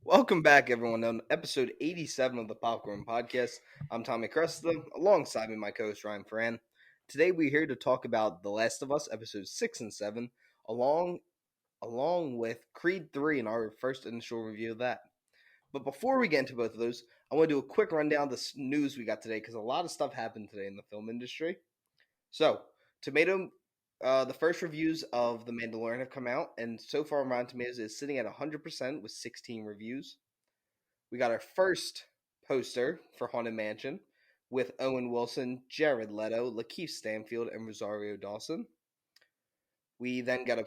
Welcome back, everyone, on episode 87 of the Popcorn Podcast. I'm Tommy Cresta, alongside me, my co-host Ryan Ferran. Today, we're here to talk about The Last of Us, episodes 6 and 7, along with Creed 3 in our first initial review of that. But before we get into both of those, I want to do a quick rundown of the news we got today, because a lot of stuff happened today in the film industry. So, the first reviews of The Mandalorian have come out, and so far Rotten Tomatoes is sitting at 100% with 16 reviews. We got our first poster for Haunted Mansion with Owen Wilson, Jared Leto, Lakeith Stanfield, and Rosario Dawson. We then got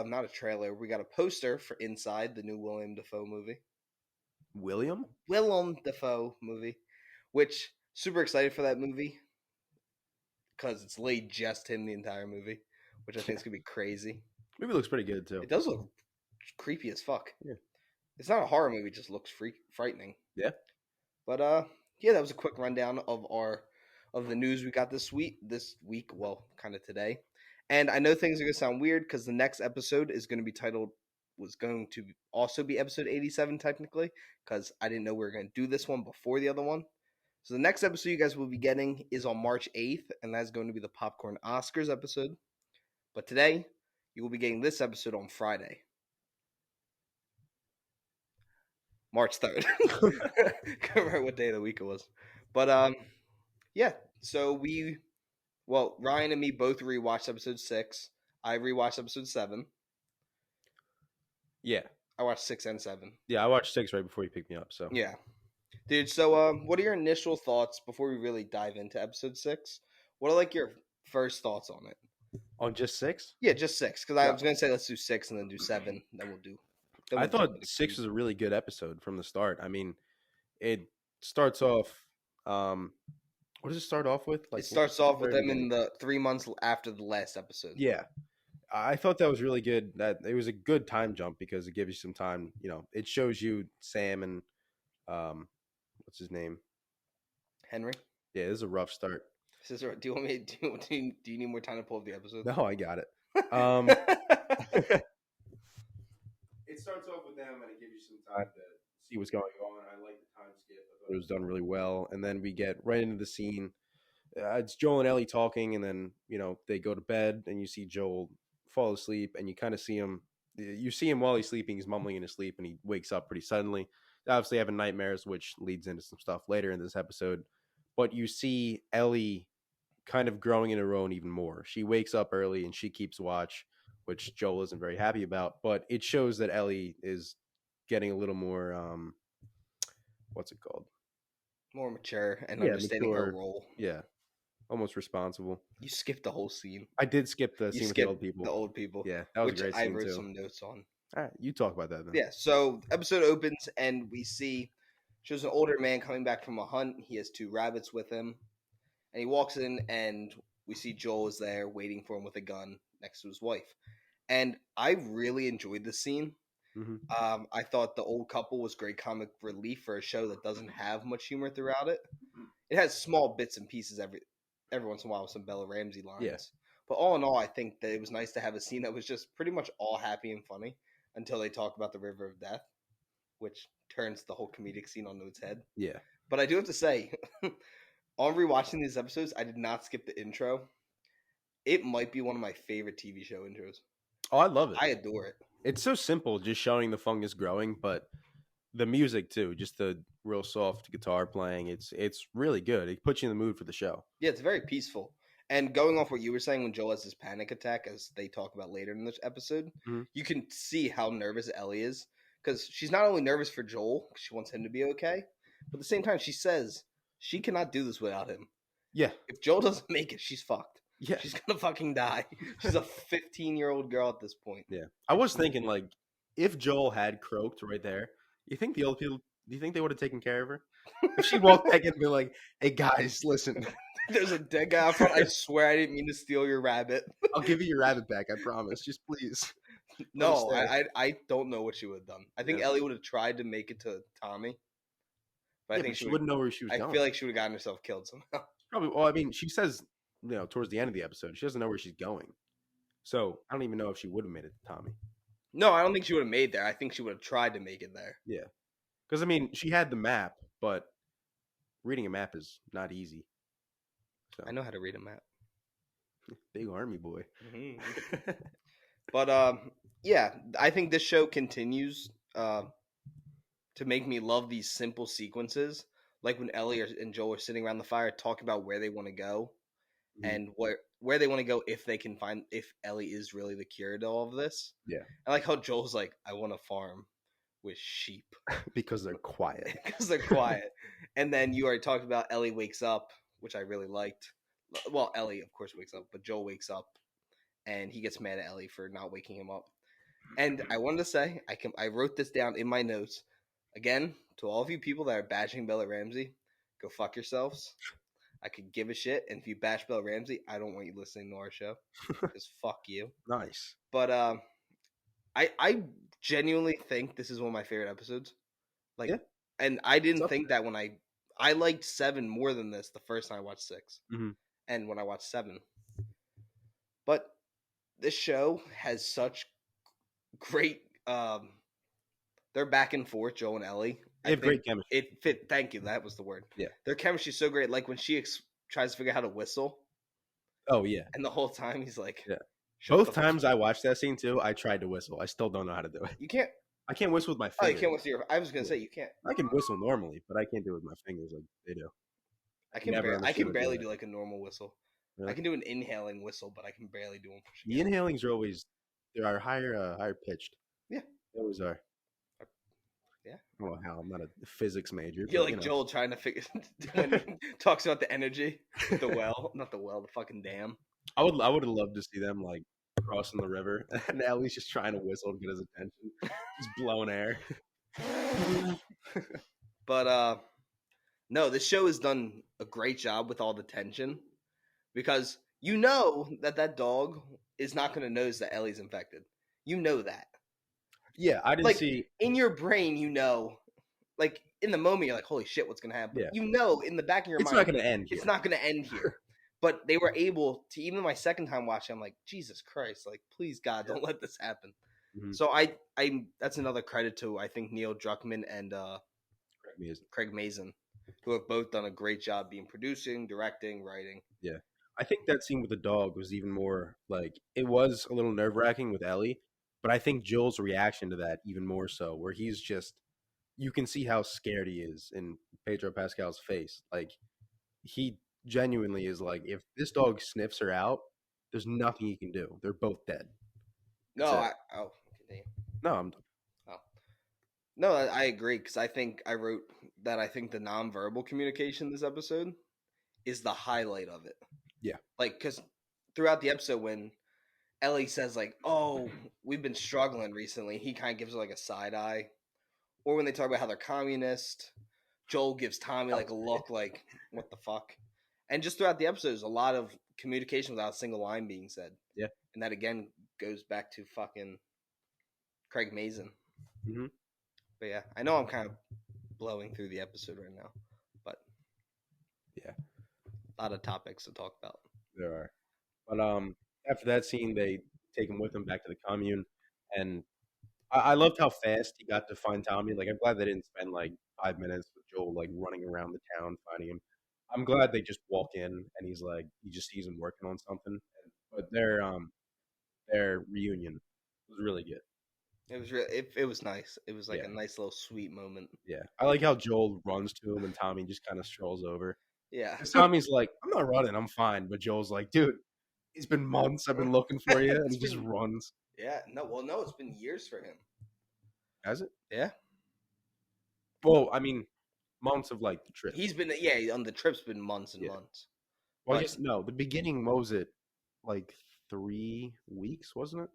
not a trailer, we got a poster for Inside, the new Willem Dafoe movie, which super excited for that movie because it's laid just him the entire movie, which I think is gonna be crazy. Movie looks pretty good too. It does look creepy as fuck. Yeah. It's not a horror movie; it just looks frightening. Yeah. But yeah, that was a quick rundown of the news we got this week. Well, kind of today. And I know things are gonna sound weird because the next episode is going to also be episode 87 technically, because I didn't know we were going to do this one before the other one. So the next episode you guys will be getting is on March 8th, and that's going to be the Popcorn Oscars episode. But today, you will be getting this episode on Friday, March 3rd. Can't remember what day of the week it was. But yeah, so Ryan and me both rewatched episode 6. I rewatched episode 7. Yeah. I watched 6 and 7. Yeah, I watched 6 right before you picked me up, so. Yeah. Dude, so what are your initial thoughts before we really dive into episode 6? What are your first thoughts on it? On just 6? Yeah, just 6. Because I was going to say let's do 6 and then do 7. Then we'll do. I thought 6 was a really good episode from the start. I mean, it starts off. What does it start off with? It starts off with them in the 3 months after the last episode. Yeah. I thought that was really good. That it was a good time jump because it gives you some time. It shows you Sam and what's his name? Henry. Yeah, this is a rough start. Do you want me? Do you need more time to pull up the episode? No, I got it. It starts off with them, and it gives you some time to see what's going on. I like the time skip. I thought it was done really well. And then we get right into the scene. It's Joel and Ellie talking, and then they go to bed, and you see Joel fall asleep, and you kind of see him. You see him while he's sleeping. He's mumbling in his sleep, and he wakes up pretty suddenly. Obviously, having nightmares, which leads into some stuff later in this episode. But you see Ellie kind of growing in her own even more. She wakes up early, and she keeps watch, which Joel isn't very happy about. But it shows that Ellie is getting a little more, what's it called? More mature and understanding her role. Yeah. Almost responsible. You skipped the whole scene. I did skip the scene with the old people. The old people. Yeah, that was a great scene, I wrote too. some notes on. All right, you talk about that then. Yeah, so episode opens and we shows an older man coming back from a hunt. He has 2 rabbits with him. And he walks in and we see Joel is there waiting for him with a gun next to his wife. And I really enjoyed this scene. Mm-hmm. I thought the old couple was great comic relief for a show that doesn't have much humor throughout it. It has small bits and pieces every once in a while with some Bella Ramsey lines. Yeah. But all in all, I think that it was nice to have a scene that was just pretty much all happy and funny until they talk about the River of Death, which turns the whole comedic scene onto its head. Yeah. But I do have to say, on rewatching these episodes, I did not skip the intro. It might be one of my favorite TV show intros. Oh, I love it. I adore it. It's so simple, just showing the fungus growing, but the music too, just the real soft guitar playing. It's really good. It puts you in the mood for the show. Yeah, it's very peaceful. And going off what you were saying when Joel has his panic attack, as they talk about later in this episode, You can see how nervous Ellie is. Because she's not only nervous for Joel, because she wants him to be okay, but at the same time, she says she cannot do this without him. Yeah. If Joel doesn't make it, she's fucked. Yeah. She's going to fucking die. She's a 15-year-old girl at this point. Yeah. I was thinking, if Joel had croaked right there, you think the old people, do you think they would have taken care of her? If she walked back in and be like, hey, guys, listen. There's a dead guy out front. I swear I didn't mean to steal your rabbit. I'll give you your rabbit back, I promise. Just please. No, I don't know what she would have done. I think Ellie would have tried to make it to Tommy. But I think she wouldn't know where she was going. I feel like she would have gotten herself killed somehow. Probably. Well, I mean, she says, towards the end of the episode, she doesn't know where she's going. So I don't even know if she would have made it to Tommy. No, I don't think she would have made there. I think she would have tried to make it there. Yeah. Because I mean, she had the map, but reading a map is not easy. So I know how to read a map. big army boy. Mm-hmm. But yeah, I think this show continues to make me love these simple sequences, like when Ellie and Joel are sitting around the fire talking about where they want to go Mhm. and where they want to go if they can find if Ellie is really the cure to all of this. Yeah, I like how Joel's like, I want to farm with sheep because they're quiet. because they're quiet. And then you already talked about Ellie wakes up, which I really liked. Well, Ellie of course wakes up, but Joel wakes up and he gets mad at Ellie for not waking him up. And I wanted to say, I wrote this down in my notes. Again, to all of you people that are bashing Bella Ramsey, go fuck yourselves. I could give a shit, and if you bash Bella Ramsey, I don't want you listening to our show. Because fuck you. Nice. But I genuinely think this is one of my favorite episodes. Like, Yeah, and I it's didn't up think that when I liked 7 more than this the first time I watched 6, Mhm. and when I watched 7. But this show has such great their back and forth, Joel and Ellie. They I have think great chemistry. it fit. Thank you. That was the word. Yeah. Their chemistry is so great. Like when she tries to figure out how to whistle, Oh yeah, and the whole time he's like, yeah. "Shut Both the times I watched that scene too, I tried to whistle. I still don't know how to do it. You can't. I can't whistle with my Oh, you fingers. can't whistle your. I was gonna Yeah. say you can't. I can whistle normally, but I can't do it with my fingers like they do. I can. Never I understood can how to do barely that. do like a normal whistle. Really? I can do an inhaling whistle, but I can barely do one pushing The out. inhalings are always they are higher pitched. Yeah. They always are. Yeah. I don't know how. I'm not a physics major. You're But, like you know. Joel trying to figure when he talks about the energy, the well, not the well, the fucking dam. I would have loved to see them like crossing the river, and Ellie's just trying to whistle to get his attention, just blowing air. But no, this show has done a great job with all the tension because you know that dog is not going to notice that Ellie's infected. You know that. Yeah, I didn't Like see. in your brain, you know. Like in the moment, you're like, "Holy shit, what's going to happen?" Yeah, You know, in the back of your it's mind, not going to end here. it's not going to end here. But they were able to. Even my second time watching, I'm like, Jesus Christ! Like, please God, don't let this happen. Mhm. So that's another credit to I think Neil Druckmann and Craig Mazin, who have both done a great job being producing, directing, writing. Yeah, I think that scene with the dog was even more like it was a little nerve wracking with Ellie, but I think Joel's reaction to that even more so, where he's just you can see how scared he is in Pedro Pascal's face. Like he genuinely is like, if this dog sniffs her out, there's nothing he can do. They're both dead. No, That's it. continue. No, I'm Oh. No, I agree because I think I wrote that I think the nonverbal communication in this episode is the highlight of it. Yeah. Like, because throughout the episode, when Ellie says, like, oh, we've been struggling recently, he kind of gives her, like, a side eye. Or when they talk about how they're communist, Joel gives Tommy, like, a look like, what the fuck? And just throughout the episode, there's a lot of communication without a single line being said. Yeah. And that, again, goes back to fucking Craig Mazin. Mm-hmm. But yeah, I know I'm kind of blowing through the episode right now, but Yeah, a lot of topics to talk about. there are. But after that scene, they take him with them back to the commune, and I loved how fast he got to find Tommy. Like, I'm glad they didn't spend like 5 minutes with Joel like running around the town finding him. I'm glad they just walk in and he's like he just sees him working on something. But their reunion was really good. It was it was nice. It was like Yeah. a nice little sweet moment. Yeah, I like how Joel runs to him and Tommy just kind of strolls over. Yeah. 'Cause Tommy's like, "I'm not running, I'm fine," but Joel's like, "Dude, it's been months. I've been looking for you," and he just runs. Yeah. No, it's been years for him. Has it? Yeah. Well, I mean, months of like the trip. He's been on the trip's been months and Yeah. months. Well, I But- guess no. The beginning, what was it? Like 3 weeks, wasn't it?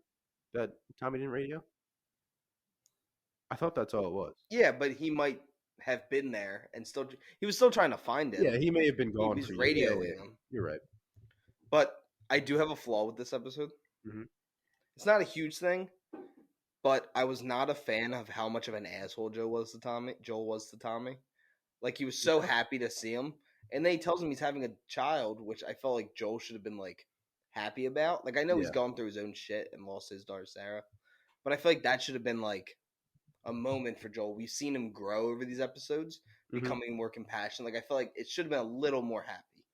That Tommy didn't radio. I thought that's all it was. Yeah, but he might have been there and he was still trying to find him. Yeah, he may have been He gone was for radioing years. him. You're right. But I do have a flaw with this episode. Mhm. It's not a huge thing, but I was not a fan of how much of an asshole Joel was to Tommy. Like, he was so happy to see him. And then he tells him he's having a child, which I felt like Joel should have been, like, happy about. Like, I know he's Yeah. gone through his own shit and lost his daughter, Sarah. But I feel like that should have been, like, a moment for Joel. We've seen him grow over these episodes, Mm-hmm. becoming more compassionate. Like I feel like it should have been a little more happy.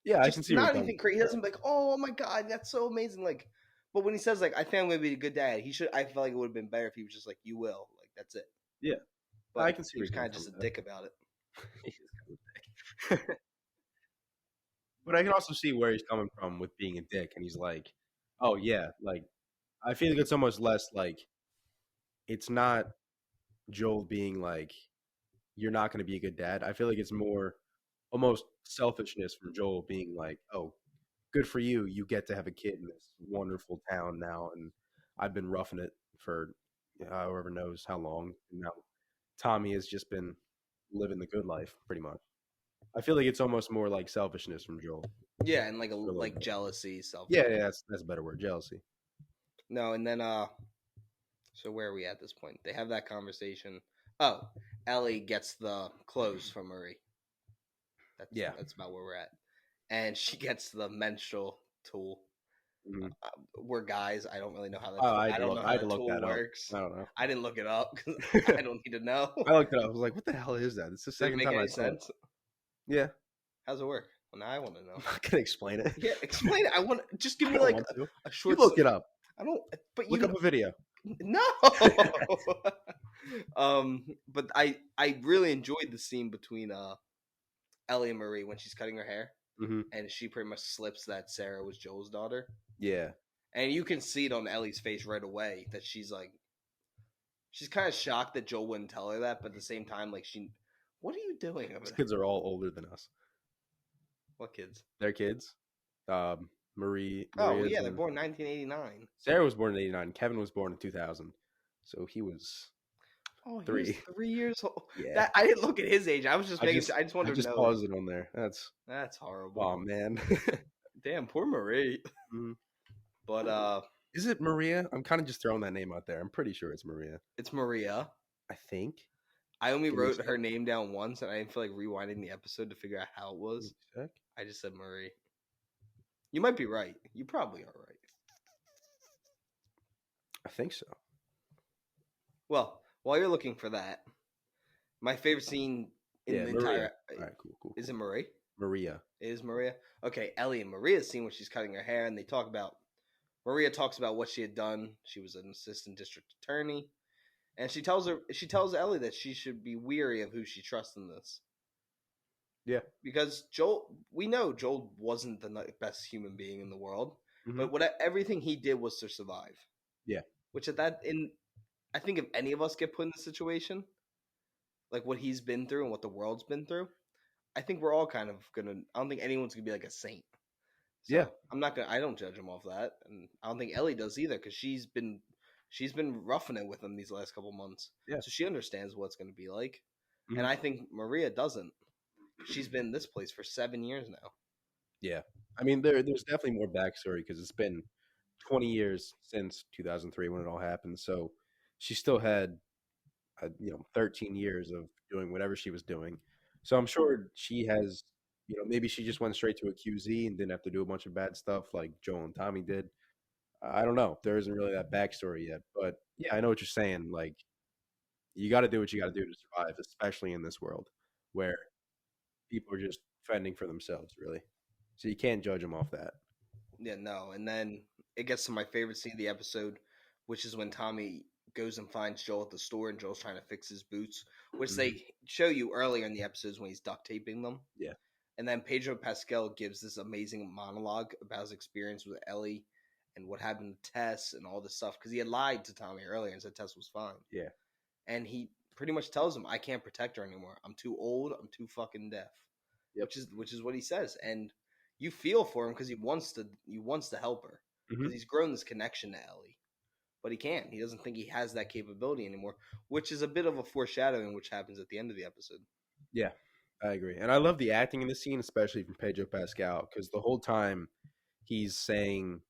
Yeah, I can Just see where not you're coming anything crazy. He doesn't be like, oh my god, that's so amazing. Like, but when he says like, I think I'm gonna be a good dad, he should. I feel like it would have been better if he was just like, you will. Like that's it. Yeah, I But can see he where was you're kind coming of from just a with dick about it. that. He is kind of a dick. But I can also see where he's coming from with being a dick, and he's like, "Oh yeah, like I feel like it's almost less like it's not Joel being like you're not going to be a good dad. I feel like it's more almost selfishness from Joel being like, oh, good for you, you get to have a kid in this wonderful town now, and I've been roughing it for however knows how long, and now Tommy has just been living the good life pretty much. I feel like it's almost more like selfishness from Joel Yeah, and like for a little bit. jealousy, self. Yeah, that's a better word, jealousy. No, and then so where are we at this point? They have that conversation. Oh, Ellie gets the clothes from Marie. Yeah. That's about where we're at, and she gets the menstrual tool. Mm-hmm. We're guys. I don't really know how that. Oh, Tool, I don't know I how had to that look tool that up. works. I don't know. I didn't look it up because I don't need to know. I looked it up. I was like, what the hell is that? It's the Does it second make time I any saw it. sense? Yeah. How's it work? Well, now I want to know. I'm not gonna explain it. Yeah, explain it. I want. Just give I me don't like want to. a You short. look it up. I don't. But Look you up a video. no. But I really enjoyed the scene between Ellie and Marie when she's cutting her hair, Mm-hmm. and she pretty much slips that Sarah was Joel's daughter, Yeah. and you can see it on Ellie's face right away that she's like, she's kind of shocked that Joel wouldn't tell her that, but at the same time, like what are you doing over These there? kids are all older than us. What kids? They're kids. Maria's Oh yeah, they're and born 1989. Sarah was born in '89. Kevin was born in 2000, so he was Oh, he was 3. 3 years old. Yeah. That I didn't look at his age. I was just making. I just I wanted to just know. paused it on there. That's horrible. Oh man. Damn, poor Marie. Mhm. But Is it Maria? I'm kind of just throwing that name out there. I'm pretty sure it's Maria. it's Maria. I think. I only Give me a wrote sec. her name down once, and I didn't feel like rewinding the episode to figure out how it Give was. me a sec. I just said Marie. You might be right. You probably are right. I think so. Well, while you're looking for that, my favorite scene in Yeah, the Maria. entire All right, cool. is it Marie? Maria. It is Maria. Okay, Ellie and Maria's scene when she's cutting her hair, and they talk about Maria talks about what she had done. She was an assistant district attorney, and she tells Ellie that she should be weary of who she trusts in this. Yeah. Because we know Joel wasn't the best human being in the world, Mhm. but everything he did was to survive. Yeah. Which I think if any of us get put in this situation, like what he's been through and what the world's been through, I think we're all kind of gonna. I don't think anyone's gonna be like a saint. So Yeah. I'm not gonna. I don't judge him off that, and I don't think Ellie does either because she's been roughing it with him these last couple months. Yeah. So she understands what it's gonna be like, Mhm. and I think Maria doesn't. She's been in this place for 7 years now. Yeah. I mean, there's definitely more backstory because it's been 20 years since 2003 when it all happened. So she still had, 13 years of doing whatever she was doing. So I'm sure she has, maybe she just went straight to a QZ and didn't have to do a bunch of bad stuff like Joel and Tommy did. I don't know. There isn't really that backstory yet. But yeah, I know what you're saying. Like, you got to do what you got to do to survive, especially in this world where people are just fending for themselves, really. So you can't judge them off that. Yeah, no. And then it gets to my favorite scene of the episode, which is when Tommy goes and finds Joel at the store, and Joel's trying to fix his boots, which they show you earlier in the episodes when he's duct taping them. Yeah. And then Pedro Pascal gives this amazing monologue about his experience with Ellie and what happened to Tess and all this stuff because he had lied to Tommy earlier and said Tess was fine. Yeah. And he pretty much tells him, "I can't protect her anymore. I'm too old. I'm too fucking deaf." Yep. Which is what he says, and you feel for him because he wants to help her because he's grown this connection to Ellie, but he can't. He doesn't think he has that capability anymore, which is a bit of a foreshadowing, which happens at the end of the episode. Yeah, I agree. And I love the acting in the scene, especially from Pedro Pascal, because the whole time he's saying,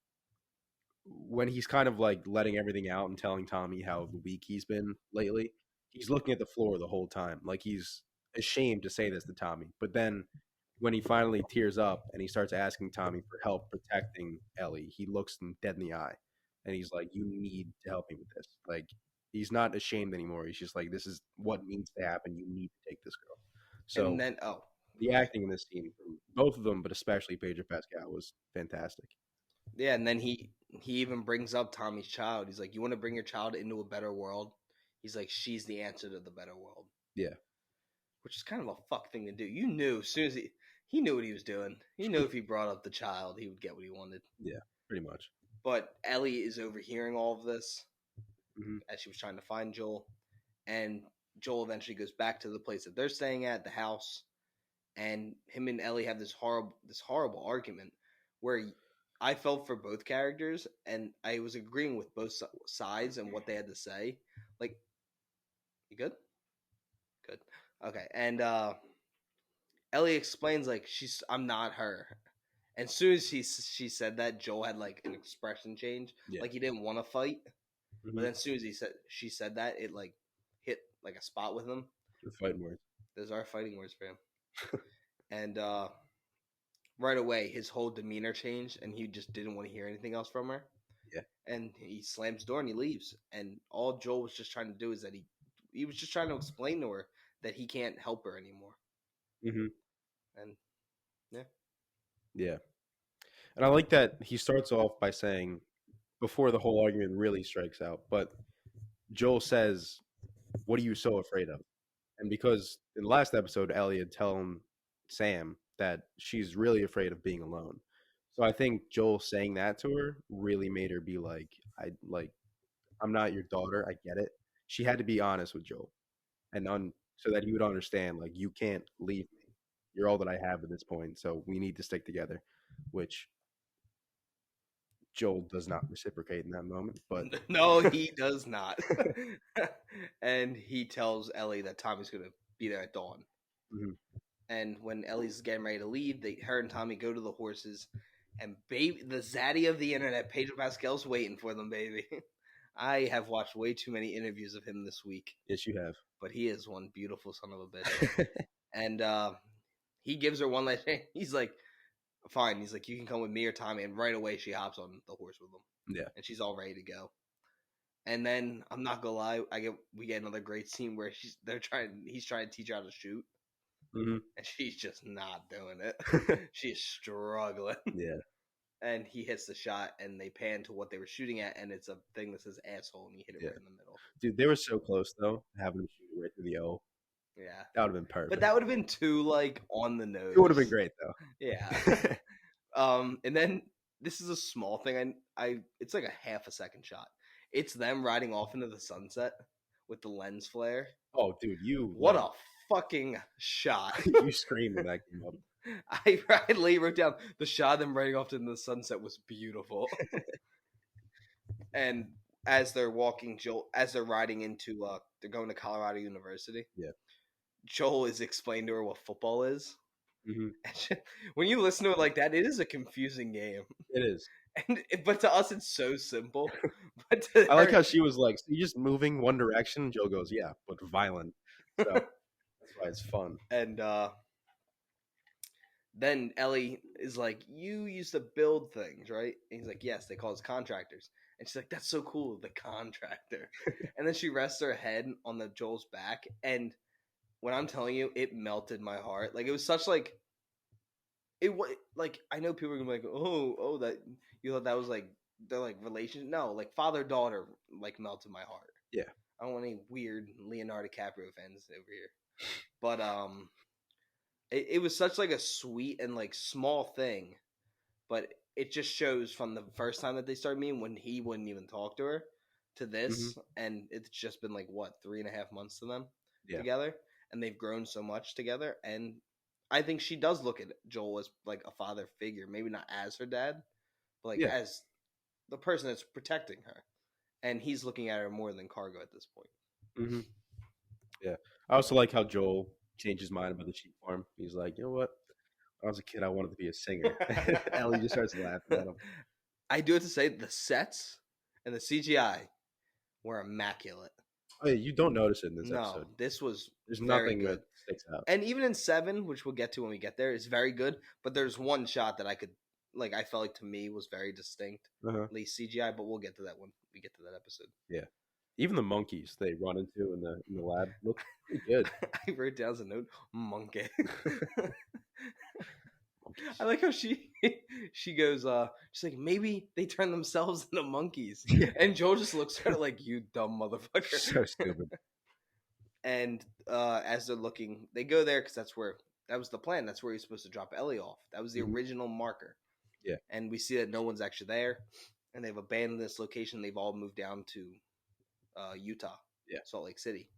when he's kind of like letting everything out and telling Tommy how weak he's been lately, he's looking at the floor the whole time. Like he's ashamed to say this to Tommy. But then when he finally tears up and he starts asking Tommy for help protecting Ellie, he looks him dead in the eye and he's like, "You need to help me with this. Like, he's not ashamed anymore. He's just like, this is what needs to happen. You need to take this girl. And So then the acting in this scene, from both of them, but especially Pedro Pascal, was fantastic. yeah, and then he even brings up Tommy's child. He's like, "You want to bring your child into a better world?" He's like, "She's the answer to the better world." Yeah. Which is kind of a fuck thing to do. You knew as soon as he knew what he was doing. He knew if he brought up the child, he would get what he wanted. Yeah, pretty much. But Ellie is overhearing all of this Mm-hmm. as she was trying to find Joel, and Joel eventually goes back to the place that they're staying at, the house, and him and Ellie have this horrible argument where I felt for both characters, and I was agreeing with both sides and what they had to say. Like, you good? Good. Okay, and Ellie explains like I'm not her. And as soon as she said that, Joel had like an expression change, like he didn't want to fight. Mm-hmm. But then as soon as she said that, it like hit like a spot with him. The fighting words. Those are fighting words for him. And right away, his whole demeanor changed, and he just didn't want to hear anything else from her. Yeah. And he slams the door and he leaves. And all Joel was just trying to do is that he was just trying to explain to her that he can't help her anymore. Mm-hmm. And yeah. Yeah. And I like that he starts off by saying, before the whole argument really strikes out, but Joel says, "What are you so afraid of?" And because in the last episode, Ellie had told Sam that she's really afraid of being alone. So I think Joel saying that to her really made her be like, I'm not your daughter. I get it. She had to be honest with Joel, and so that he would understand, like, you can't leave me. You're all that I have at this point. So we need to stick together, which Joel does not reciprocate in that moment. But no, he does not. And he tells Ellie that Tommy's going to be there at dawn. Mm-hmm. And when Ellie's getting ready to leave, her and Tommy go to the horses. And baby, the zaddy of the internet, Pedro Pascal's waiting for them, baby. I have watched way too many interviews of him this week. Yes, you have. But he is one beautiful son of a bitch. And he gives her one last chance. He's like, fine. He's like, you can come with me or Tommy. And right away, she hops on the horse with him. Yeah. And she's all ready to go. And then I'm not gonna lie, we get another great scene where he's trying to teach her how to shoot, Mm-hmm. and she's just not doing it. She's struggling. Yeah. And he hits the shot, and they pan to what they were shooting at, and it's a thing that says asshole, and he hit it right in the middle. Dude, they were so close though, having him shoot it right through the O. Yeah, that would have been perfect. But that would have been too like on the nose. It would have been great though. Yeah. And then this is a small thing. It's like a half a second shot. It's them riding off into the sunset with the lens flare. Oh, dude, what a fucking shot! You screamed when that came up. I wrote down the shot of them riding off into the sunset was beautiful. And as they're walking, as they're riding into, they're going to Colorado University. Yeah. Joel is explaining to her what football is. Mm-hmm. When you listen to it like that, it is a confusing game. It is. But to us, it's so simple. But I like how she was like, so you're just moving one direction. Joe goes, yeah, but violent. So that's why it's fun. And then Ellie is like, you used to build things, right? And he's like, yes, they call us contractors. And she's like, that's so cool, the contractor. And then she rests her head on the Joel's back. And when I'm telling you, it melted my heart. Like, it was such like, it was like, I know people are gonna be like, oh, that you thought that was like their like relation. No, like father daughter like melted my heart. Yeah, I don't want any weird Leonardo DiCaprio fans over here, but it was such like a sweet and like small thing, but it just shows from the first time that they started meeting when he wouldn't even talk to her to this, and it's just been like what 3.5 months to them together, and they've grown so much together. And I think she does look at Joel as like a father figure, maybe not as her dad, but like as the person that's protecting her. And he's looking at her more than cargo at this point. Mm-hmm. Yeah. I also like how Joel changed his mind about the sheep farm. He's like, you know what? When I was a kid, I wanted to be a singer. Ellie just starts laughing at him. I do have to say, the sets and the CGI were immaculate. Oh, yeah, you don't notice it in this episode. No, this was There's very nothing good. that sticks out. And even in 7, which we'll get to when we get there, is very good. But there's one shot that I felt like to me was very distinct. At least CGI, but we'll get to that when we get to that episode. Yeah. Even the monkeys they run into in the lab look pretty good. I wrote down as a note, monkey. Monkeys. I like how she goes, she's like, maybe they turn themselves into monkeys. Yeah. And Joel just looks at her like, you dumb motherfucker. So stupid. And as they're looking, they go there because that was the plan. That's where he's supposed to drop Ellie off. That was the original marker. Yeah. And we see that no one's actually there. And they've abandoned this location. They've all moved down to Utah, Salt Lake City.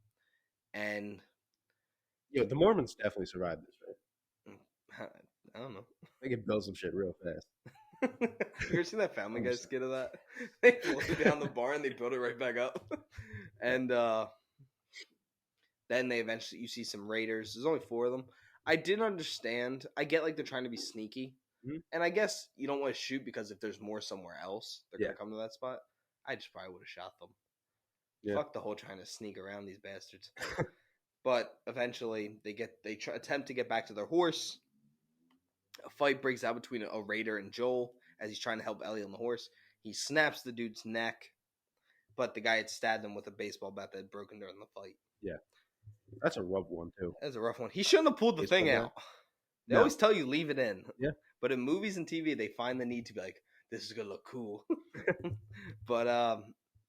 And the Mormons definitely survived this, right? I don't know. They can build some shit real fast. You ever seen that Family Guy skit of that? They float down the bar and they build it right back up. And then they eventually, you see some raiders. There's only 4 of them. I didn't understand. I get like they're trying to be sneaky. And I guess you don't want to shoot because if there's more somewhere else, they're going to come to that spot. I just probably would have shot them. Yeah. Fuck the whole trying to sneak around these bastards. But eventually they attempt to get back to their horse. A fight breaks out between a raider and Joel as he's trying to help Ellie on the horse. He snaps the dude's neck, but the guy had stabbed him with a baseball bat that had broken during the fight. Yeah. That's a rough one, too. That's a rough one. He shouldn't have pulled the thing out. They always tell you leave it in. Yeah. But in movies and TV, they find the need to be like, this is going to look cool. But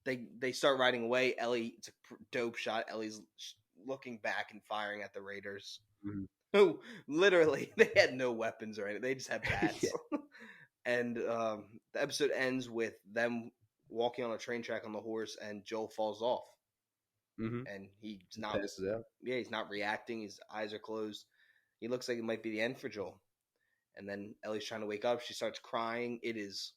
they start riding away. Ellie, it's a dope shot. Ellie's looking back and firing at the raiders. Who literally, they had no weapons or anything. They just had bats. And the episode ends with them walking on a train track on the horse, and Joel falls off. And he's not. He's not reacting. His eyes are closed. He looks like it might be the end for Joel. And then Ellie's trying to wake up. She starts crying. It is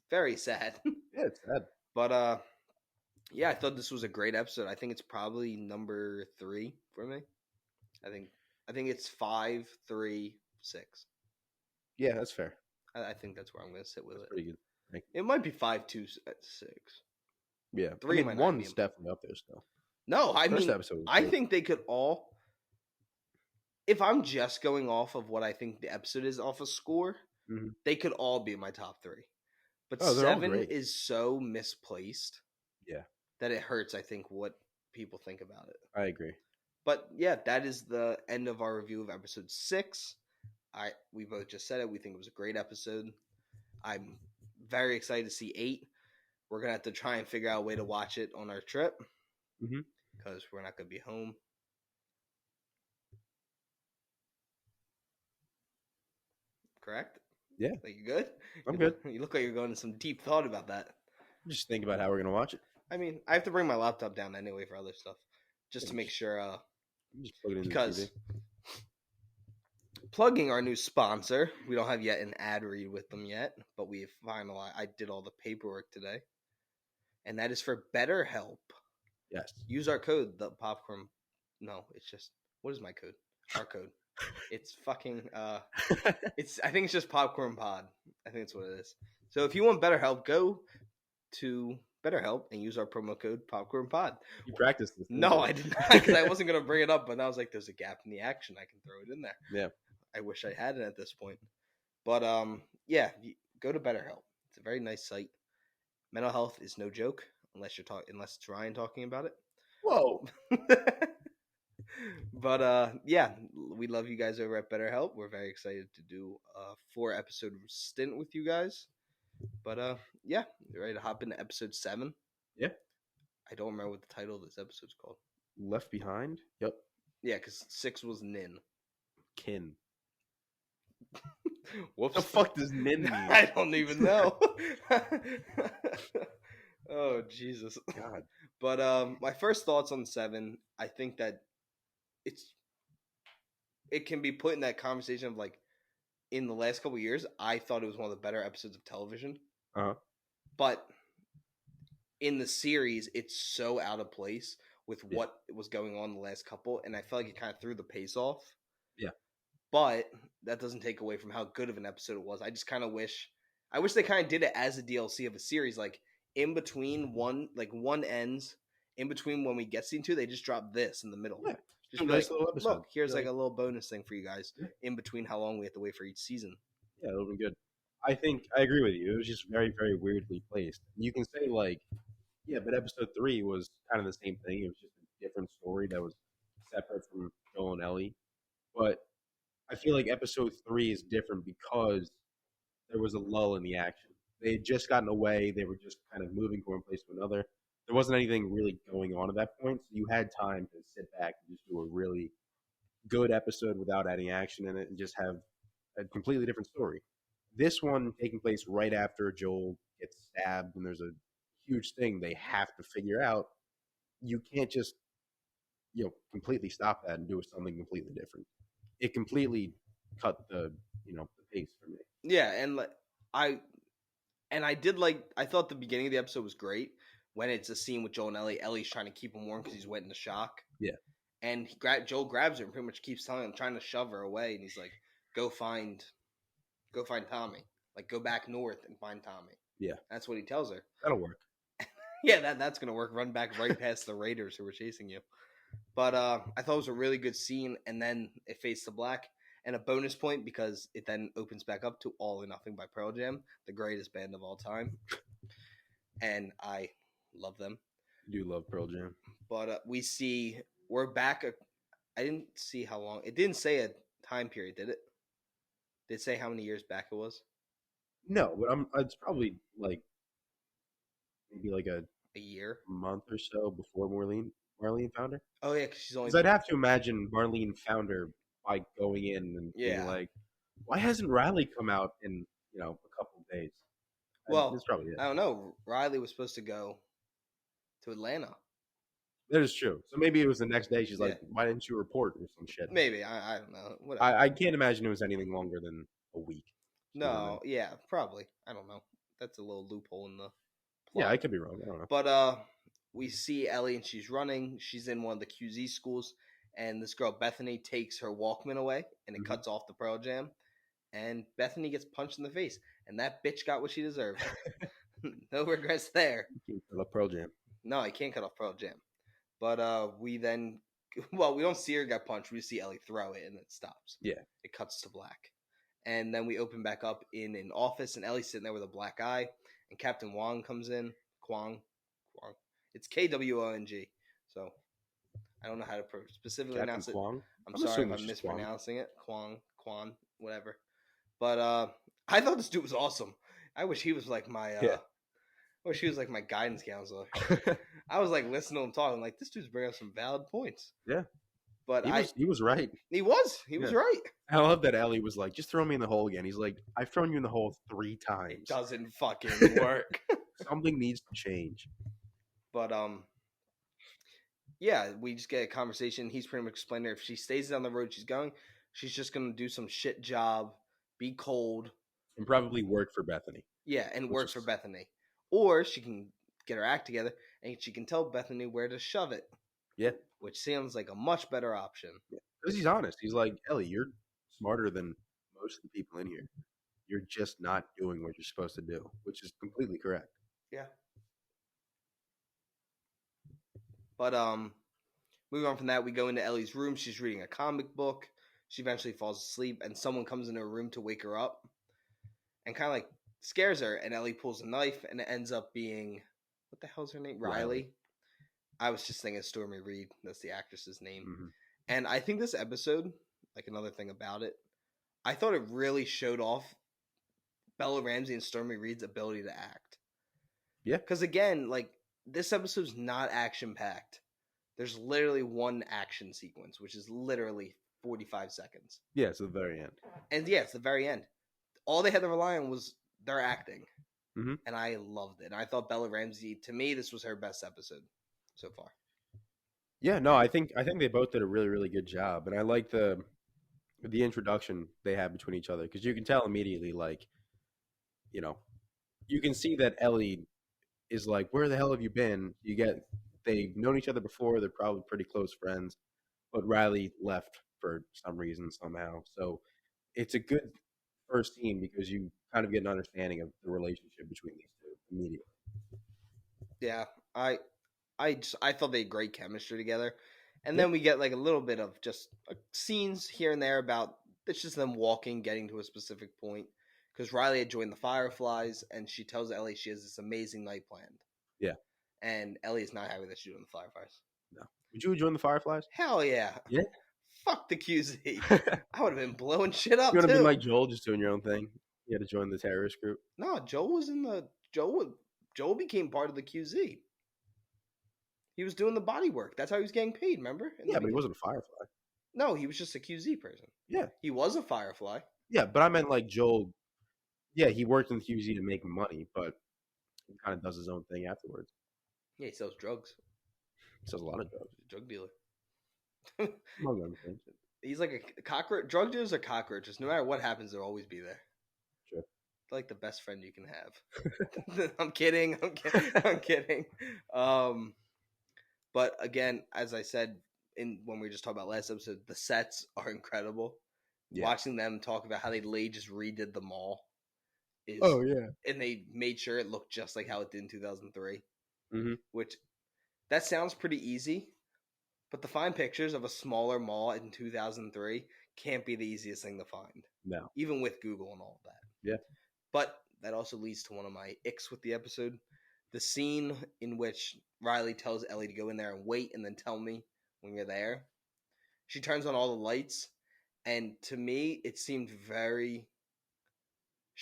very sad. Yeah, it's sad. But I thought this was a great episode. I think it's probably number 3 for me. I think it's 5, 3, 6. Yeah, that's fair. I think that's where I'm going to sit with it. Pretty good. It might be 5, 2, 6. Yeah, 3 one's definitely up there still. No, I think they could all. If I'm just going off of what I think the episode is off a score, they could all be in my top 3. But 7 is so misplaced, that it hurts. I think what people think about it. I agree. But yeah, that is the end of our review of episode 6. We both just said it. We think it was a great episode. I'm very excited to see 8. We're gonna have to try and figure out a way to watch it on our trip because we're not gonna be home. Correct? Yeah. Are you good? I'm good. You look like you're going into some deep thought about that. Just think about how we're gonna watch it. I mean, I have to bring my laptop down anyway for other stuff, just to make sure. Just plug it into because the TV. Plugging our new sponsor, we don't have yet an ad read with them yet, but we have finalized. I did all the paperwork today, and that is for BetterHelp. Yes. Use our code, the popcorn. No, it's just, what is my code? Our code. It's fucking. I think it's just POPCORNPOD. I think that's what it is. So if you want BetterHelp, go to BetterHelp and use our promo code POPCORNPOD. You practiced this? No, I did not, because I wasn't gonna bring it up, but I was like, "There's a gap in the action. I can throw it in there." Yeah. I wish I had it at this point, but go to BetterHelp. It's a very nice site. Mental health is no joke, unless it's Ryan talking about it. Whoa. But we love you guys over at BetterHelp. We're very excited to do a 4-episode stint with you guys. But you ready to hop into episode 7? Yeah. I don't remember what the title of this episode's called. Left Behind? Yep. Yeah, because 6 was Nin. Kin. Whoops. The fuck does Nin mean? I don't even know. Oh, Jesus. God. But my first thoughts on 7, I think that it can be put in that conversation of like, in the last couple of years, I thought it was one of the better episodes of television. But in the series, it's so out of place with what was going on the last couple, and I felt like it kind of threw the pace off. Yeah. But that doesn't take away from how good of an episode it was. I just kind of wish they kind of did it as a DLC of a series, like in between one ends, in between when we get scene 2, they just drop this in the middle. Yeah. Just a nice little episode. Look, here's like a little bonus thing for you guys in between how long we have to wait for each season. Yeah, it'll be good. I think I agree with you. It was just very, very weirdly placed. You can say like, Yeah, but episode 3 was kind of the same thing. It was just a different story that was separate from Joel and Ellie. But I feel like episode 3 is different because there was a lull in the action. They had just gotten away. They were just kind of moving from one place to another. There wasn't anything really going on at that point, so you had time to sit back and just do a really good episode without adding action in it and just have a completely different story. This one taking place right after Joel gets stabbed and there's a huge thing they have to figure out. You can't just completely stop that and do something completely different. It completely cut the pace for me. Yeah, and I I did like. I thought the beginning of the episode was great when it's a scene with Joel and Ellie. Ellie's trying to keep him warm because he's wet in the shock. Yeah. And Joel grabs her and pretty much keeps telling him, trying to shove her away, and he's like, go find Tommy. Like, go back north and find Tommy." Yeah, that's what he tells her. That'll work. Yeah, that's gonna work. Run back right past the Raiders who were chasing you. But I thought it was a really good scene, and then it fades to black. And a bonus point because it then opens back up to All or Nothing by Pearl Jam, the greatest band of all time. And I love them. You do love Pearl Jam. But we're back. I didn't see how long. It didn't say a time period, did it? Did it say how many years back it was? No, but it's probably like maybe like a year, month or so before Marlene found her. Oh yeah, because she's only. Because I'd have to imagine Marlene found her by going in and being like, "Why hasn't Riley come out in a couple of days?" Well, that's probably it. I don't know. Riley was supposed to go to Atlanta. That is true. So maybe it was the next day. She's like, "Why didn't you report?" or some shit. Maybe I don't know. Whatever. I can't imagine it was anything longer than a week. No, yeah, probably. I don't know. That's a little loophole in the plot. Yeah, I could be wrong. I don't know. But we see Ellie and she's running. She's in one of the QZ schools, and this girl Bethany takes her Walkman away, and it cuts off the Pearl Jam, and Bethany gets punched in the face, and that bitch got what she deserved. No regrets there. You can't cut off Pearl Jam. No, I can't cut off Pearl Jam. But we then, well, we don't see her get punched. We see Ellie throw it, and it stops. Yeah. It cuts to black. And then we open back up in an office, and Ellie's sitting there with a black eye, and Captain Wong comes in. Kwong. It's Kwong. So I don't know how to specifically Captain announce it. Kwong? I'm sorry if I'm mispronouncing it. Kwong, whatever. But I thought this dude was awesome. I wish he was like my I wish he was like my guidance counselor. I was like listening to him talking, like this dude's bringing up some valid points. Yeah. But he was right. He was right. I love that Ellie was like, just throw me in the hole again. He's like, I've thrown you in the hole 3 times. It doesn't fucking work. Something needs to change. But yeah, we just get a conversation. He's pretty much explaining her if she stays down the road she's going, she's just gonna do some shit job, be cold, and probably work for Bethany. Yeah, and work for Bethany. Or she can get her act together and she can tell Bethany where to shove it. Yeah. Which seems like a much better option. Because he's honest. He's like, Ellie, you're smarter than most of the people in here. You're just not doing what you're supposed to do, which is completely correct. Yeah. But moving on from that, we go into Ellie's room. She's reading a comic book. She eventually falls asleep, and someone comes into her room to wake her up and kind of like scares her, and Ellie pulls a knife, and it ends up being, what the hell's her name? Riley. I was just thinking Stormy Reed. That's the actress's name. Mm-hmm. And I think this episode, like another thing about it, I thought it really showed off Bella Ramsey and Stormy Reed's ability to act. Yeah. Because again, like, this episode's not action-packed. There's literally one action sequence, which is literally 45 seconds. Yeah, it's the very end. And yeah, it's the very end. All they had to rely on was their acting. Mm-hmm. And I loved it. And I thought Bella Ramsey, to me, this was her best episode so far. Yeah, no, I think they both did a really, really good job. And I like the introduction they had between each other. Because you can tell immediately, like, you can see that Ellie is like, where the hell have you been? They've known each other before. They're probably pretty close friends. But Riley left for some reason somehow. So it's a good first scene because you kind of get an understanding of the relationship between these two immediately. Yeah, I thought they had great chemistry together. And then we get like a little bit of just scenes here and there about it's just them walking, getting to a specific point. Because Riley had joined the Fireflies, and she tells Ellie she has this amazing night planned. Yeah. and Ellie is not happy that she's doing the Fireflies. No. Would you join the Fireflies? Hell yeah. Yeah. Fuck the QZ. You I would have been blowing shit up want to too. be like Joel, just doing your own thing? You had to join the terrorist group. No, Joel became part of the QZ. He was doing the body work. That's how he was getting paid, remember? Yeah, but he wasn't a Firefly. No, he was just a QZ person. Yeah. He was a Firefly. Yeah, but I meant like Joel. Yeah, he worked in the QZ to make money, but he kind of does his own thing afterwards. Yeah, he sells drugs. He sells a lot of drugs. He's a drug dealer. Among other things. He's like a cockroach. Drug dealers are cockroaches. No matter what happens, they'll always be there. Sure. They're like the best friend you can have. I'm kidding. I'm kidding. But again, as I said when we were just talking about last episode, the sets are incredible. Yeah. Watching them talk about how they just redid the mall is. Oh yeah. And they made sure it looked just like how it did in 2003. Mm-hmm. Which that sounds pretty easy. But to find pictures of a smaller mall in 2003 can't be the easiest thing to find. No. Even with Google and all of that. Yeah. But that also leads to one of my icks with the episode. The scene in which Riley tells Ellie to go in there and wait and then tell me when you're there. She turns on all the lights. And to me, it seemed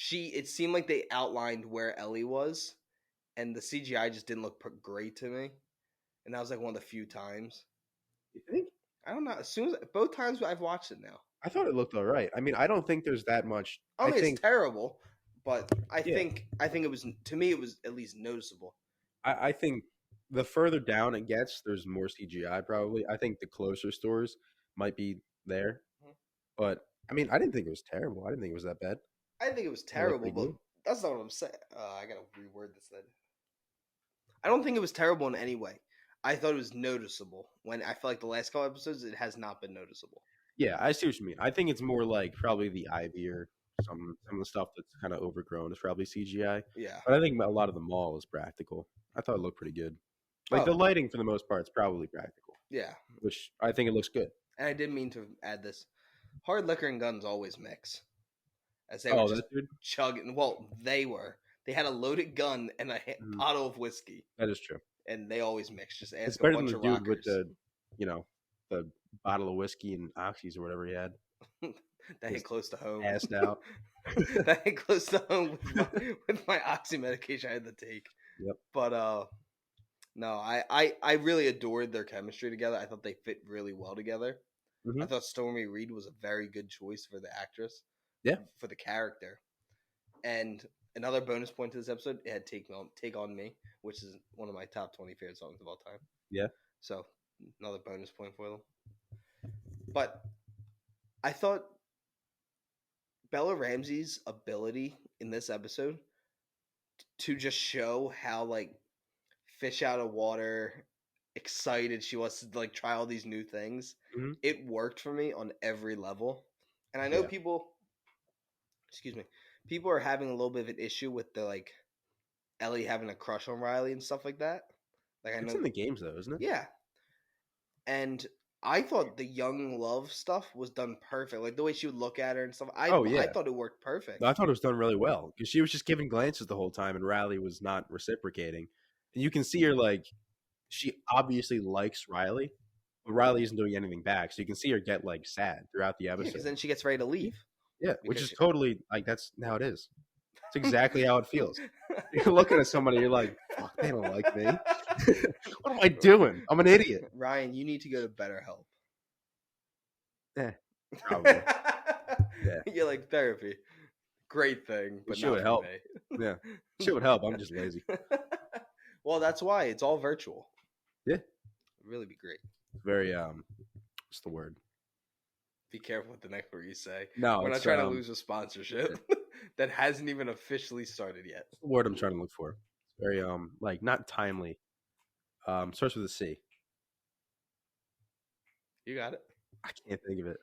it seemed like they outlined where Ellie was. And the CGI just didn't look great to me. And that was like one of the few times. You think? I don't know. Both times I've watched it now. I thought it looked all right. I mean, I don't think there's that much. I think it's terrible, but I think it was, to me, it was at least noticeable. I think the further down it gets, there's more CGI probably. I think the closer stores might be there. Mm-hmm. But, I mean, I didn't think it was terrible. I didn't think it was that bad. I didn't think it was terrible, but that's not what I'm saying. I got to reword this then. I don't think it was terrible in any way. I thought it was noticeable. When I feel like the last couple episodes, it has not been noticeable. Yeah, I see what you mean. I think it's more like probably the ivy or some of the stuff that's kind of overgrown is probably CGI. Yeah. But I think a lot of the mall is practical. I thought it looked pretty good. Like the lighting for the most part is probably practical. Yeah. Which I think it looks good. And I didn't mean to add this. Hard liquor and guns always mix. As they were just chugging. Well, they were. They had a loaded gun and a bottle of whiskey. That is true. And they always mix. Just ask it's better than the dude with the bottle of whiskey and oxys or whatever he had. That hit close to home. Passed out. That hit close to home with my oxy medication I had to take. Yep. But no, I really adored their chemistry together. I thought they fit really well together. Mm-hmm. I thought Stormy Reed was a very good choice for the actress. Yeah. For the character. And another bonus point to this episode, it had Take On Me, which is one of my top 20 favorite songs of all time. Yeah. So, another bonus point for them. But I thought Bella Ramsey's ability in this episode to just show how, like, fish out of water, excited she wants to, like, try all these new things, it worked for me on every level. And I know people are having a little bit of an issue with the, like, Ellie having a crush on Riley and stuff like that. Like, I know it's in the games though, isn't it? Yeah. And I thought the young love stuff was done perfect. Like the way she would look at her and stuff. I thought it worked perfect. No, I thought it was done really well because she was just giving glances the whole time and Riley was not reciprocating. And you can see her, like, she obviously likes Riley, but Riley isn't doing anything back. So you can see her get, like, sad throughout the episode. Yeah, because then she gets ready to leave. Yeah, which is totally, like, that's how it is. It's exactly how it feels. You're looking at somebody, you're like, fuck, they don't like me. What am I doing? I'm an idiot. Ryan, you need to go to BetterHelp. Yeah, probably. Yeah. You're like, therapy. Great thing, but she would help. Yeah, she would help. I'm just lazy. Well, that's why. It's all virtual. Yeah. It'd really be great. Very, what's the word? Be careful with the next word you say. No, we're not trying to lose a sponsorship that hasn't even officially started yet. That's the word I'm trying to look for. It's very, like, not timely. Starts with a C. You got it. I can't think of it.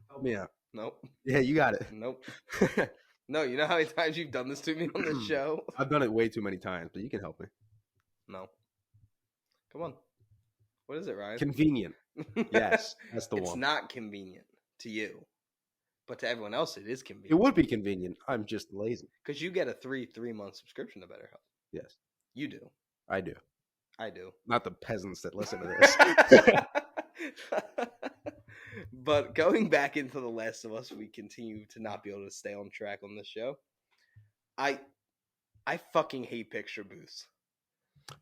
Help me out. Nope. Yeah, you got it. Nope. No, you know how many times you've done this to me on this show? I've done it way too many times, but you can help me. No. Come on. What is it, Ryan? Convenient. Yes, that's the one. It's not convenient to you, but to everyone else, it is convenient. It would be convenient. I'm just lazy. Because you get a 3-month subscription to BetterHelp. Yes, You do. I do. I do. Not the peasants that listen to this. But going back into The Last of Us, we continue to not be able to stay on track on this show. I fucking hate picture booths.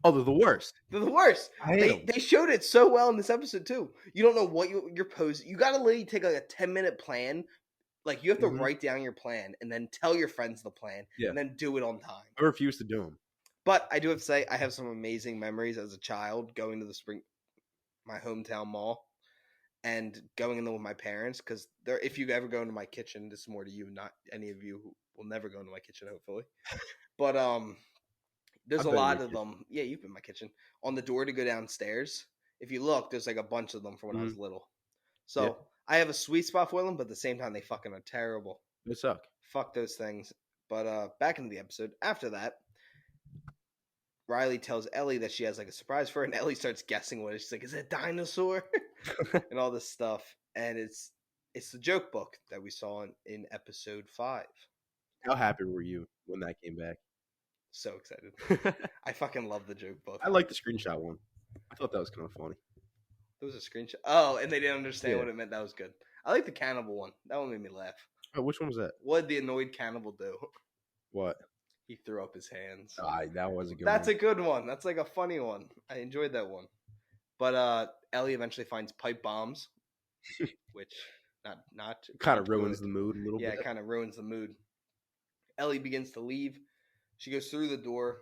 Oh, they're the worst. They're the worst. I hate them. They showed it so well in this episode too. You don't know what you're posing. You gotta literally take like a 10-minute plan. Like you have to write down your plan and then tell your friends the plan and then do it on time. I refuse to do them. But I do have to say, I have some amazing memories as a child going to my hometown mall, and going in there with my parents. Because if you ever go into my kitchen, this is more to you, not any of you who will never go into my kitchen, hopefully. But there's a lot of them. Yeah, you've been in my kitchen. On the door to go downstairs, if you look, there's like a bunch of them from when I was little. So I have a sweet spot for them, but at the same time, they fucking are terrible. They suck. Fuck those things. But back into the episode. After that, Riley tells Ellie that she has like a surprise for her, and Ellie starts guessing what it is. She's like, "Is it a dinosaur?" and all this stuff. And it's the joke book that we saw in episode 5. How happy were you when that came back? So excited. I fucking love the joke book. I like the screenshot one. I thought that was kind of funny. There was a screenshot. Oh, and they didn't understand what it meant. That was good. I like the cannibal one. That one made me laugh. Oh, which one was that? What did the annoyed cannibal do? What? He threw up his hands. That was a good That's a good one. That's like a funny one. I enjoyed that one. But Ellie eventually finds pipe bombs, which not kind of ruins the mood a little bit. Yeah, it kind of ruins the mood. Ellie begins to leave. She goes through the door.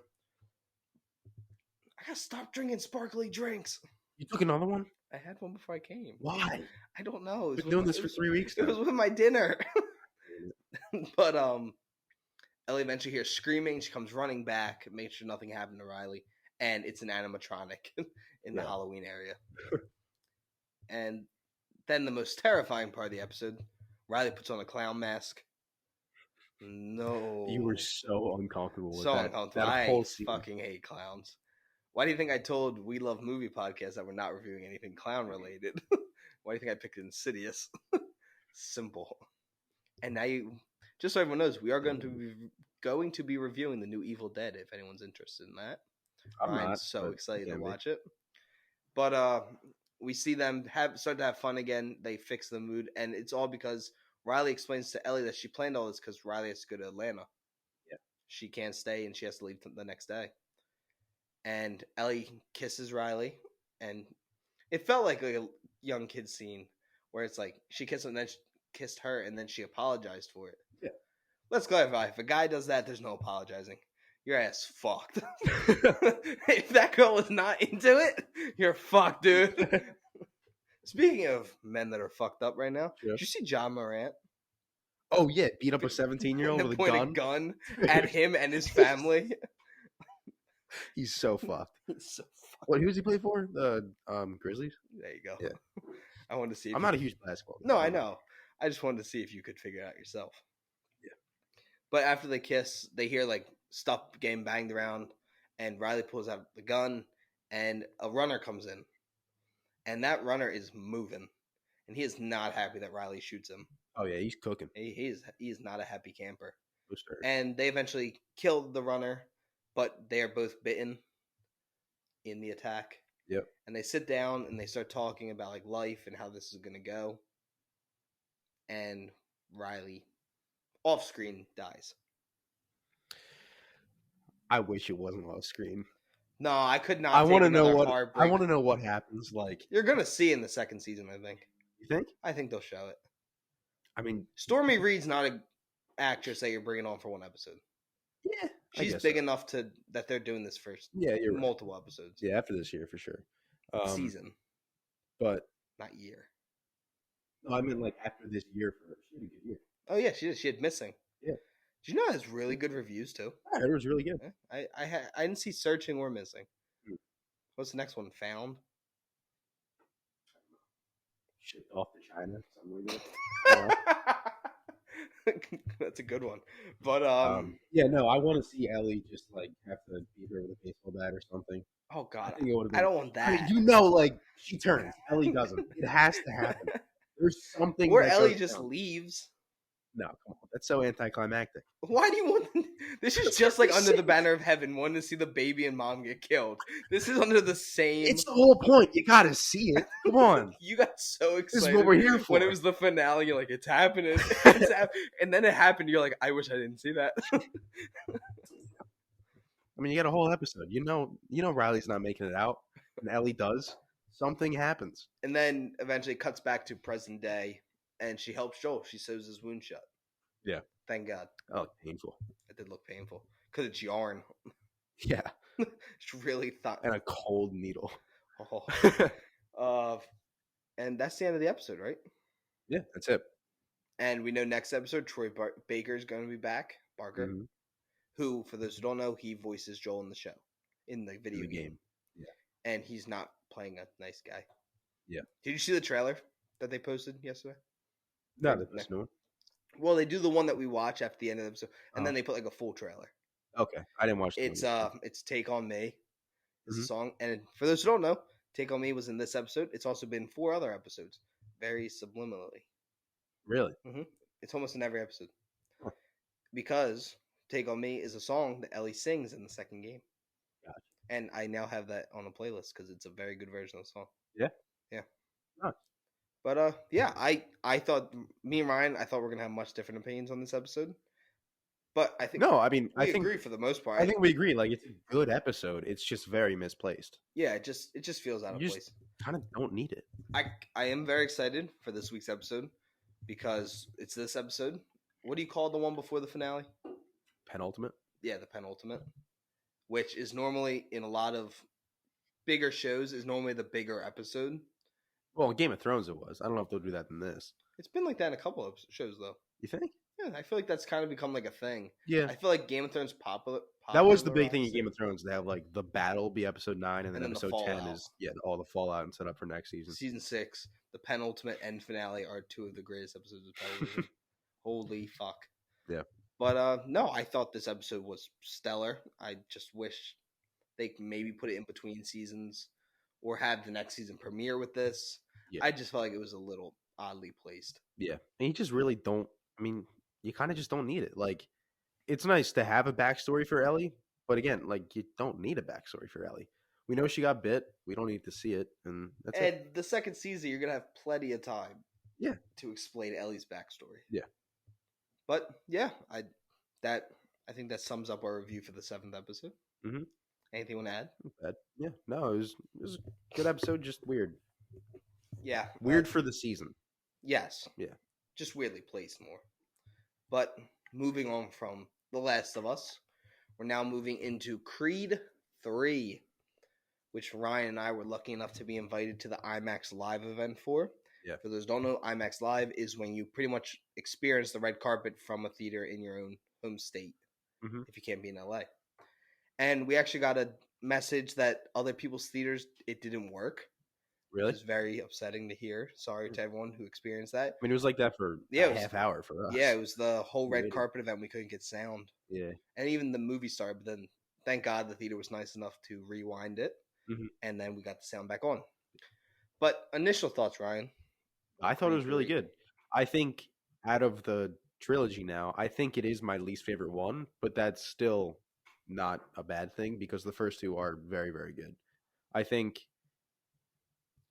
I gotta stop drinking sparkly drinks. You took another one? I had one before I came. Why? I don't know. We've been doing this for 3 weeks now. It was with my dinner. But Ellie eventually hears screaming. She comes running back, makes sure nothing happened to Riley, and it's an animatronic in the Halloween area. And then the most terrifying part of the episode, Riley puts on a clown mask. No. You were so uncomfortable with that. So uncomfortable. I fucking hate clowns. Why do you think I told We Love Movie Podcast that we're not reviewing anything clown related? Why do you think I picked Insidious? Simple. And now just so everyone knows, we are going to be reviewing the new Evil Dead. If anyone's interested in that, I'm so excited to watch it. But we see them start to have fun again. They fix the mood, and it's all because Riley explains to Ellie that she planned all this because Riley has to go to Atlanta. Yeah, she can't stay, and she has to leave the next day. And Ellie kisses Riley, and it felt like a young kid scene where it's like she kissed him, and then she kissed her, and then she apologized for it. Yeah. Let's clarify. If a guy does that, there's no apologizing. Your ass fucked. If that girl was not into it, you're fucked, dude. Speaking of men that are fucked up right now, did you see John Morant? Oh, yeah. Beat up a 17-year-old with a gun at him and his family. He's so fucked. He's so fucked. What? Who does he play for? The Grizzlies? There you go. Yeah. I wanted to see. I'm not a huge basketball guy. No, I know. I just wanted to see if you could figure it out yourself. Yeah. But after they kiss, they hear like stuff getting banged around, and Riley pulls out the gun, and a runner comes in, and that runner is moving, and he is not happy that Riley shoots him. Oh yeah, he's cooking. He is not a happy camper. Sure. And they eventually kill the runner, but they are both bitten in the attack. Yep. And they sit down and they start talking about like life and how this is going to go. And Riley, off screen, dies. I wish it wasn't off screen. No, I could not. I want to know what. I want to know what happens. Like you're going to see in the second season, I think. You think? I think they'll show it. I mean, Stormy Reed's not an actress that you're bringing on for one episode. Yeah, she's big enough that they're doing this for multiple episodes. Yeah, after this year for sure. Season, but not year. No, I mean like after this year she had a good year. Oh yeah, she did. She had Missing. Yeah. Do you know it has really good reviews too? I heard it was really good. I didn't see Searching or Missing. What's the next one? Found. Shipped off to China, something like that. That's a good one. But yeah, no, I want to see Ellie just like have to beat her with a baseball bat or something. Oh God, I don't want that. I mean, like she turns. Ellie doesn't. It has to happen. There's something. Or Ellie just leaves. No, come on. That's so anticlimactic. Why do you want? This is That's just what like they Under the say. Banner of Heaven, wanting to see the baby and mom get killed. This is under the same. It's the whole point. You gotta see it. Come on. You got so This is what we're excited here when it for. was the finale. You're like, it's happening, it's and then it happened. You're like, I wish I didn't see that. I mean, you got a whole episode. You know Riley's not making it out, and Ellie does. Something happens. And then eventually it cuts back to present day, and she helps Joel. She sews his wound shut. Yeah. Thank God. Oh, painful. It did look painful because it's yarn. Yeah. It's really thought. And a cold needle. Oh. And that's the end of the episode, right? Yeah, that's it. And we know next episode, Troy Baker is going to be back. Barker, who, for those who don't know, he voices Joel in the show, in the video game. Yeah. And he's not playing a nice guy. Yeah. Did you see the trailer that they posted yesterday? No, that's no. Well, they do the one that we watch after the end of the episode, and then they put like a full trailer. Okay, I didn't watch. It's "Take on Me" is the song, and for those who don't know, "Take on Me" was in this episode. It's also been 4 other episodes, very subliminally. Really? It's almost in every episode because "Take on Me" is a song that Ellie sings in the second game. Gotcha. And I now have that on a playlist because it's a very good version of the song. Yeah. Nice. But yeah, I thought me and Ryan, I thought we're gonna have much different opinions on this episode. But I think I think we agree for the most part. I think we agree. Like, it's a good episode. It's just very misplaced. Yeah, it just feels out of place. Kind of don't need it. I am very excited for this week's episode because it's this episode. What do you call the one before the finale? Penultimate. Yeah, the penultimate, which is normally in a lot of bigger shows is normally the bigger episode. Well, Game of Thrones it was. I don't know if they'll do that in this. It's been like that in a couple of shows though. You think? Yeah, I feel like that's kind of become like a thing. Yeah. I feel like Game of Thrones popular. That was the big thing in Game of Thrones. They have like the battle be episode 9, and then episode the 10 is all the fallout and set up for next season. Season 6, the penultimate and finale are 2 of the greatest episodes of television. Holy fuck. Yeah. But no, I thought this episode was stellar. I just wish they maybe put it in between seasons or have the next season premiere with this. Yeah. I just felt like it was a little oddly placed. Yeah. And you just really don't, I mean, you kind of just don't need it. Like, it's nice to have a backstory for Ellie, but again, like, you don't need a backstory for Ellie. We know she got bit. We don't need to see it, and that's it. And the second season, you're gonna have plenty of time. Yeah. To explain Ellie's backstory. Yeah. But yeah, I think that sums up our review for the 7th episode. Anything you want to add? Yeah. No, it was a good episode. Just weird. Yeah. Weird for the season. Yes. Yeah. Just weirdly placed more. But moving on from The Last of Us, we're now moving into Creed 3, which Ryan and I were lucky enough to be invited to the IMAX Live event for. Yeah. For those who don't know, IMAX Live is when you pretty much experience the red carpet from a theater in your own home state, if you can't be in LA. And we actually got a message that other people's theaters, it didn't work. Really? It was very upsetting to hear. Sorry to everyone who experienced that. I mean, it was like that for a half hour for us. Yeah, it was the whole red carpet event. We couldn't get sound. Yeah. And even the movie started, but then thank God the theater was nice enough to rewind it. And then we got the sound back on. But initial thoughts, Ryan? I thought it was really good. I think out of the trilogy now, I think it is my least favorite one, but that's still not a bad thing because the first 2 are very, very good. I think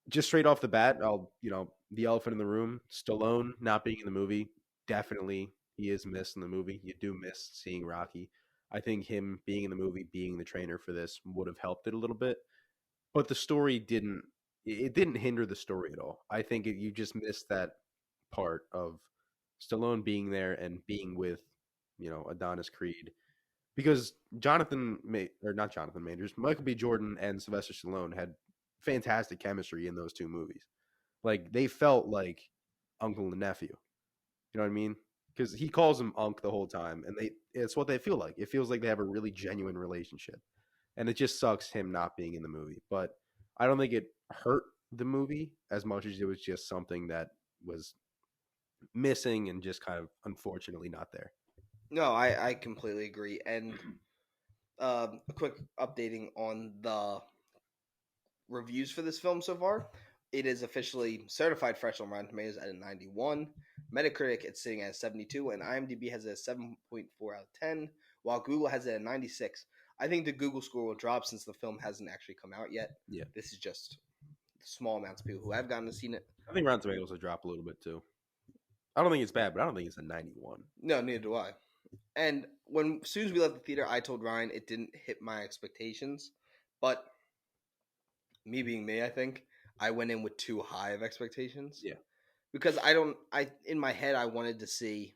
just straight off the bat, the elephant in the room, Stallone not being in the movie, definitely he is missed in the movie. You do miss seeing Rocky. I think him being in the movie, being the trainer for this would have helped it a little bit. But the story didn't hinder the story at all. I think you just missed that part of Stallone being there and being with, Adonis Creed. Because Michael B. Jordan and Sylvester Stallone had fantastic chemistry in those 2 movies. Like, they felt like uncle and nephew. You know what I mean? Because he calls him Unc the whole time, and it's what they feel like. It feels like they have a really genuine relationship. And it just sucks him not being in the movie. But I don't think it hurt the movie as much as it was just something that was missing and just kind of unfortunately not there. No, I completely agree. And a quick updating on the reviews for this film so far. It is officially certified fresh on Rotten Tomatoes at a 91. Metacritic, it's sitting at 72, and IMDb has it at 7.4 out of 10, while Google has it at 96. I think the Google score will drop since the film hasn't actually come out yet. Yeah. This is just small amounts of people who have gotten to see it. I think Rotten Tomatoes will drop a little bit too. I don't think it's bad, but I don't think it's a 91. No, neither do I. And as soon as we left the theater, I told Ryan it didn't hit my expectations. But me being me, I think I went in with too high of expectations. Yeah. Because in my head, I wanted to see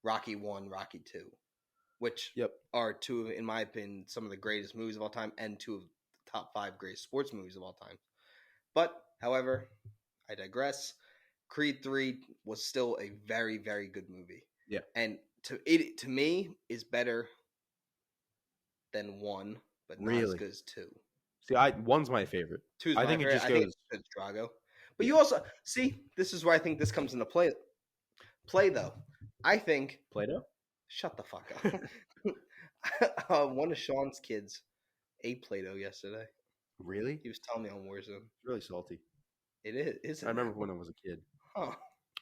Rocky 1, Rocky 2, which are two of, in my opinion, some of the greatest movies of all time and two of the top 5 greatest sports movies of all time. But, however, I digress. Creed 3 was still a very, very good movie. Yeah. And to me is better than 1, but not as good as 2. See, 1's my favorite. 2's I my think favorite. it just goes it's Drago. But you also see, this is where I think this comes into play. Play though. I think Play-Doh? Shut the fuck up. One of Sean's kids ate Play-Doh yesterday. Really? He was telling me on Warzone. It's really salty. It is. Isn't I remember when I was a kid. Huh.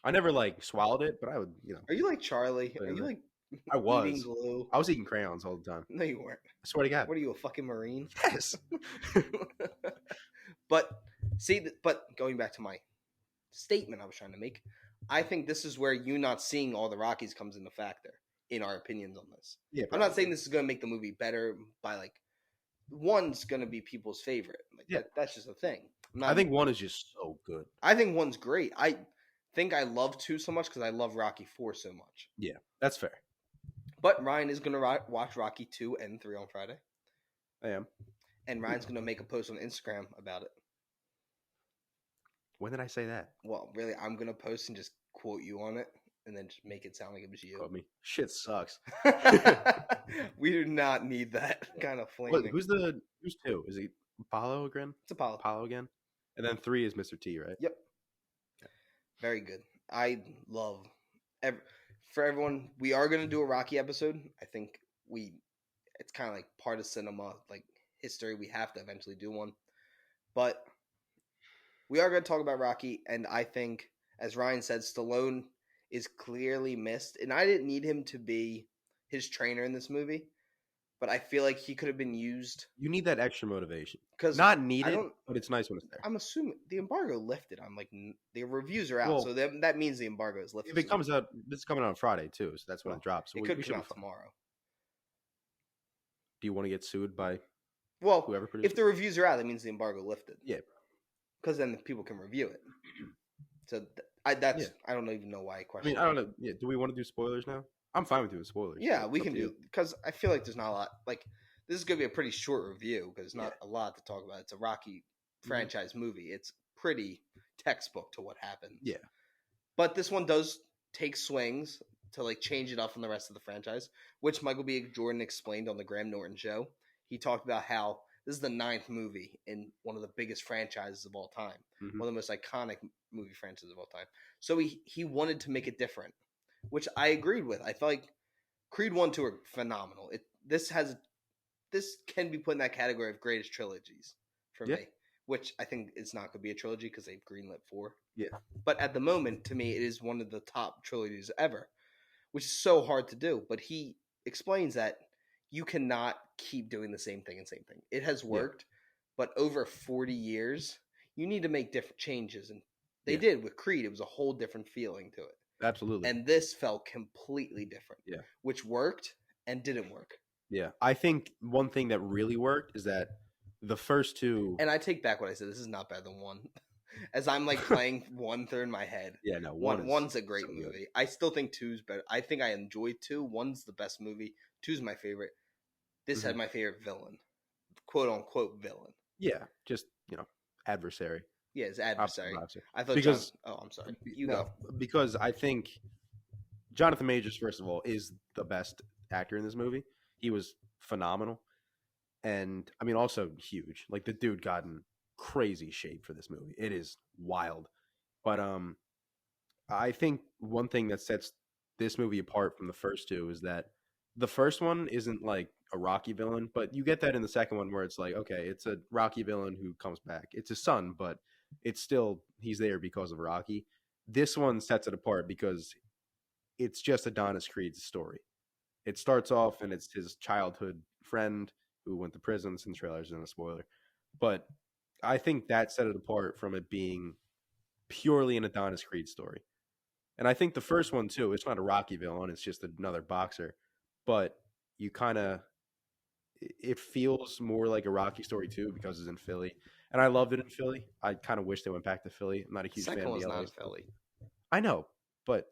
I never swallowed it, but I would, Are you like Charlie? Are you like I was eating glue? I was eating crayons all the time. No, you weren't. I swear to God. What are you, a fucking Marine? Yes. But going back to my statement I was trying to make, I think this is where you not seeing all the Rockies comes into factor in our opinions on this. Yeah, I'm not saying this is going to make the movie better by 1's going to be people's favorite. That's just a thing. I think 1 is just so good. I think 1's great. I think I love 2 so much because I love Rocky 4 so much. Yeah, that's fair. But Ryan is going to watch Rocky 2 and 3 on Friday. I am. And Ryan's going to make a post on Instagram about it. When did I say that? Well, really, I'm going to post and just quote you on it and then just make it sound like it was you. Quote me. Shit sucks. We do not need that kind of flaming. Who's 2? Is it Apollo again? It's Apollo. Apollo again? And then 3 is Mr. T, right? Yep. Okay. Very good. I love for everyone, we are going to do a Rocky episode. I think it's kind of like part of cinema, history. We have to eventually do one. But we are going to talk about Rocky, and I think, as Ryan said, Stallone is clearly missed. And I didn't need him to be his trainer in this movie, but I feel like he could have been used. You need that extra motivation. Not needed, but it's nice when it's there. I'm assuming the embargo lifted. The reviews are out, so that means the embargo is lifted. If it comes out, this is coming out on Friday too, so that's when it drops. So it could come out tomorrow. Do you want to get sued by whoever produced? If the reviews are out, that means the embargo lifted. Yeah, because then people can review it. So I don't even know why I question. I don't know. Yeah, do we want to do spoilers now? I'm fine with doing spoilers. Yeah, we can do, because I feel like there's not a lot. This is going to be a pretty short review because there's not a lot to talk about. It's a Rocky franchise movie. It's pretty textbook to what happens. Yeah. But this one does take swings to change it up from the rest of the franchise, which Michael B. Jordan explained on the Graham Norton show. He talked about how this is the 9th movie in one of the biggest franchises of all time. Mm-hmm. One of the most iconic movie franchises of all time. So he wanted to make it different, which I agreed with. I felt like Creed 1, 2 are phenomenal. This can be put in that category of greatest trilogies for me, which I think it's not going to be a trilogy because they've greenlit 4. Yeah. But at the moment, to me, it is one of the top trilogies ever, which is so hard to do. But he explains that you cannot keep doing the same thing. It has worked, but over 40 years, you need to make different changes. And they did with Creed. It was a whole different feeling to it. Absolutely. And this felt completely different. Yeah. Which worked and didn't work. Yeah. I think one thing that really worked is that the first 2. And I take back what I said. This is not better than 1. As I'm playing 1 through in my head. Yeah, no. 1's a great movie. Good. I still think 2's better. I think I enjoyed 2. 1's the best movie. 2's my favorite. This had my favorite villain. Quote unquote villain. Yeah. Just, adversary. Yeah, it's adversary. I thought I'm sorry. You go. Because I think Jonathan Majors, first of all, is the best actor in this movie. He was phenomenal. And also huge. The dude got in crazy shape for this movie. It is wild. But I think one thing that sets this movie apart from the first 2 is that the first one isn't a Rocky villain, but you get that in the second one where it's okay, it's a Rocky villain who comes back. It's his son, but it's still, he's there because of Rocky. This one sets it apart because it's just Adonis Creed's story. It starts off and it's his childhood friend who went to prison. Since trailers isn't a spoiler, but I think that set it apart from it being purely an Adonis Creed story. And I think the first one too, it's not a Rocky villain, it's just another boxer. But you kind of it feels more like a Rocky story too because it's in Philly. And I loved it in Philly. I kind of wish they went back to Philly. I'm not a huge Second fan of one's the not LA in stuff. Philly. I know, but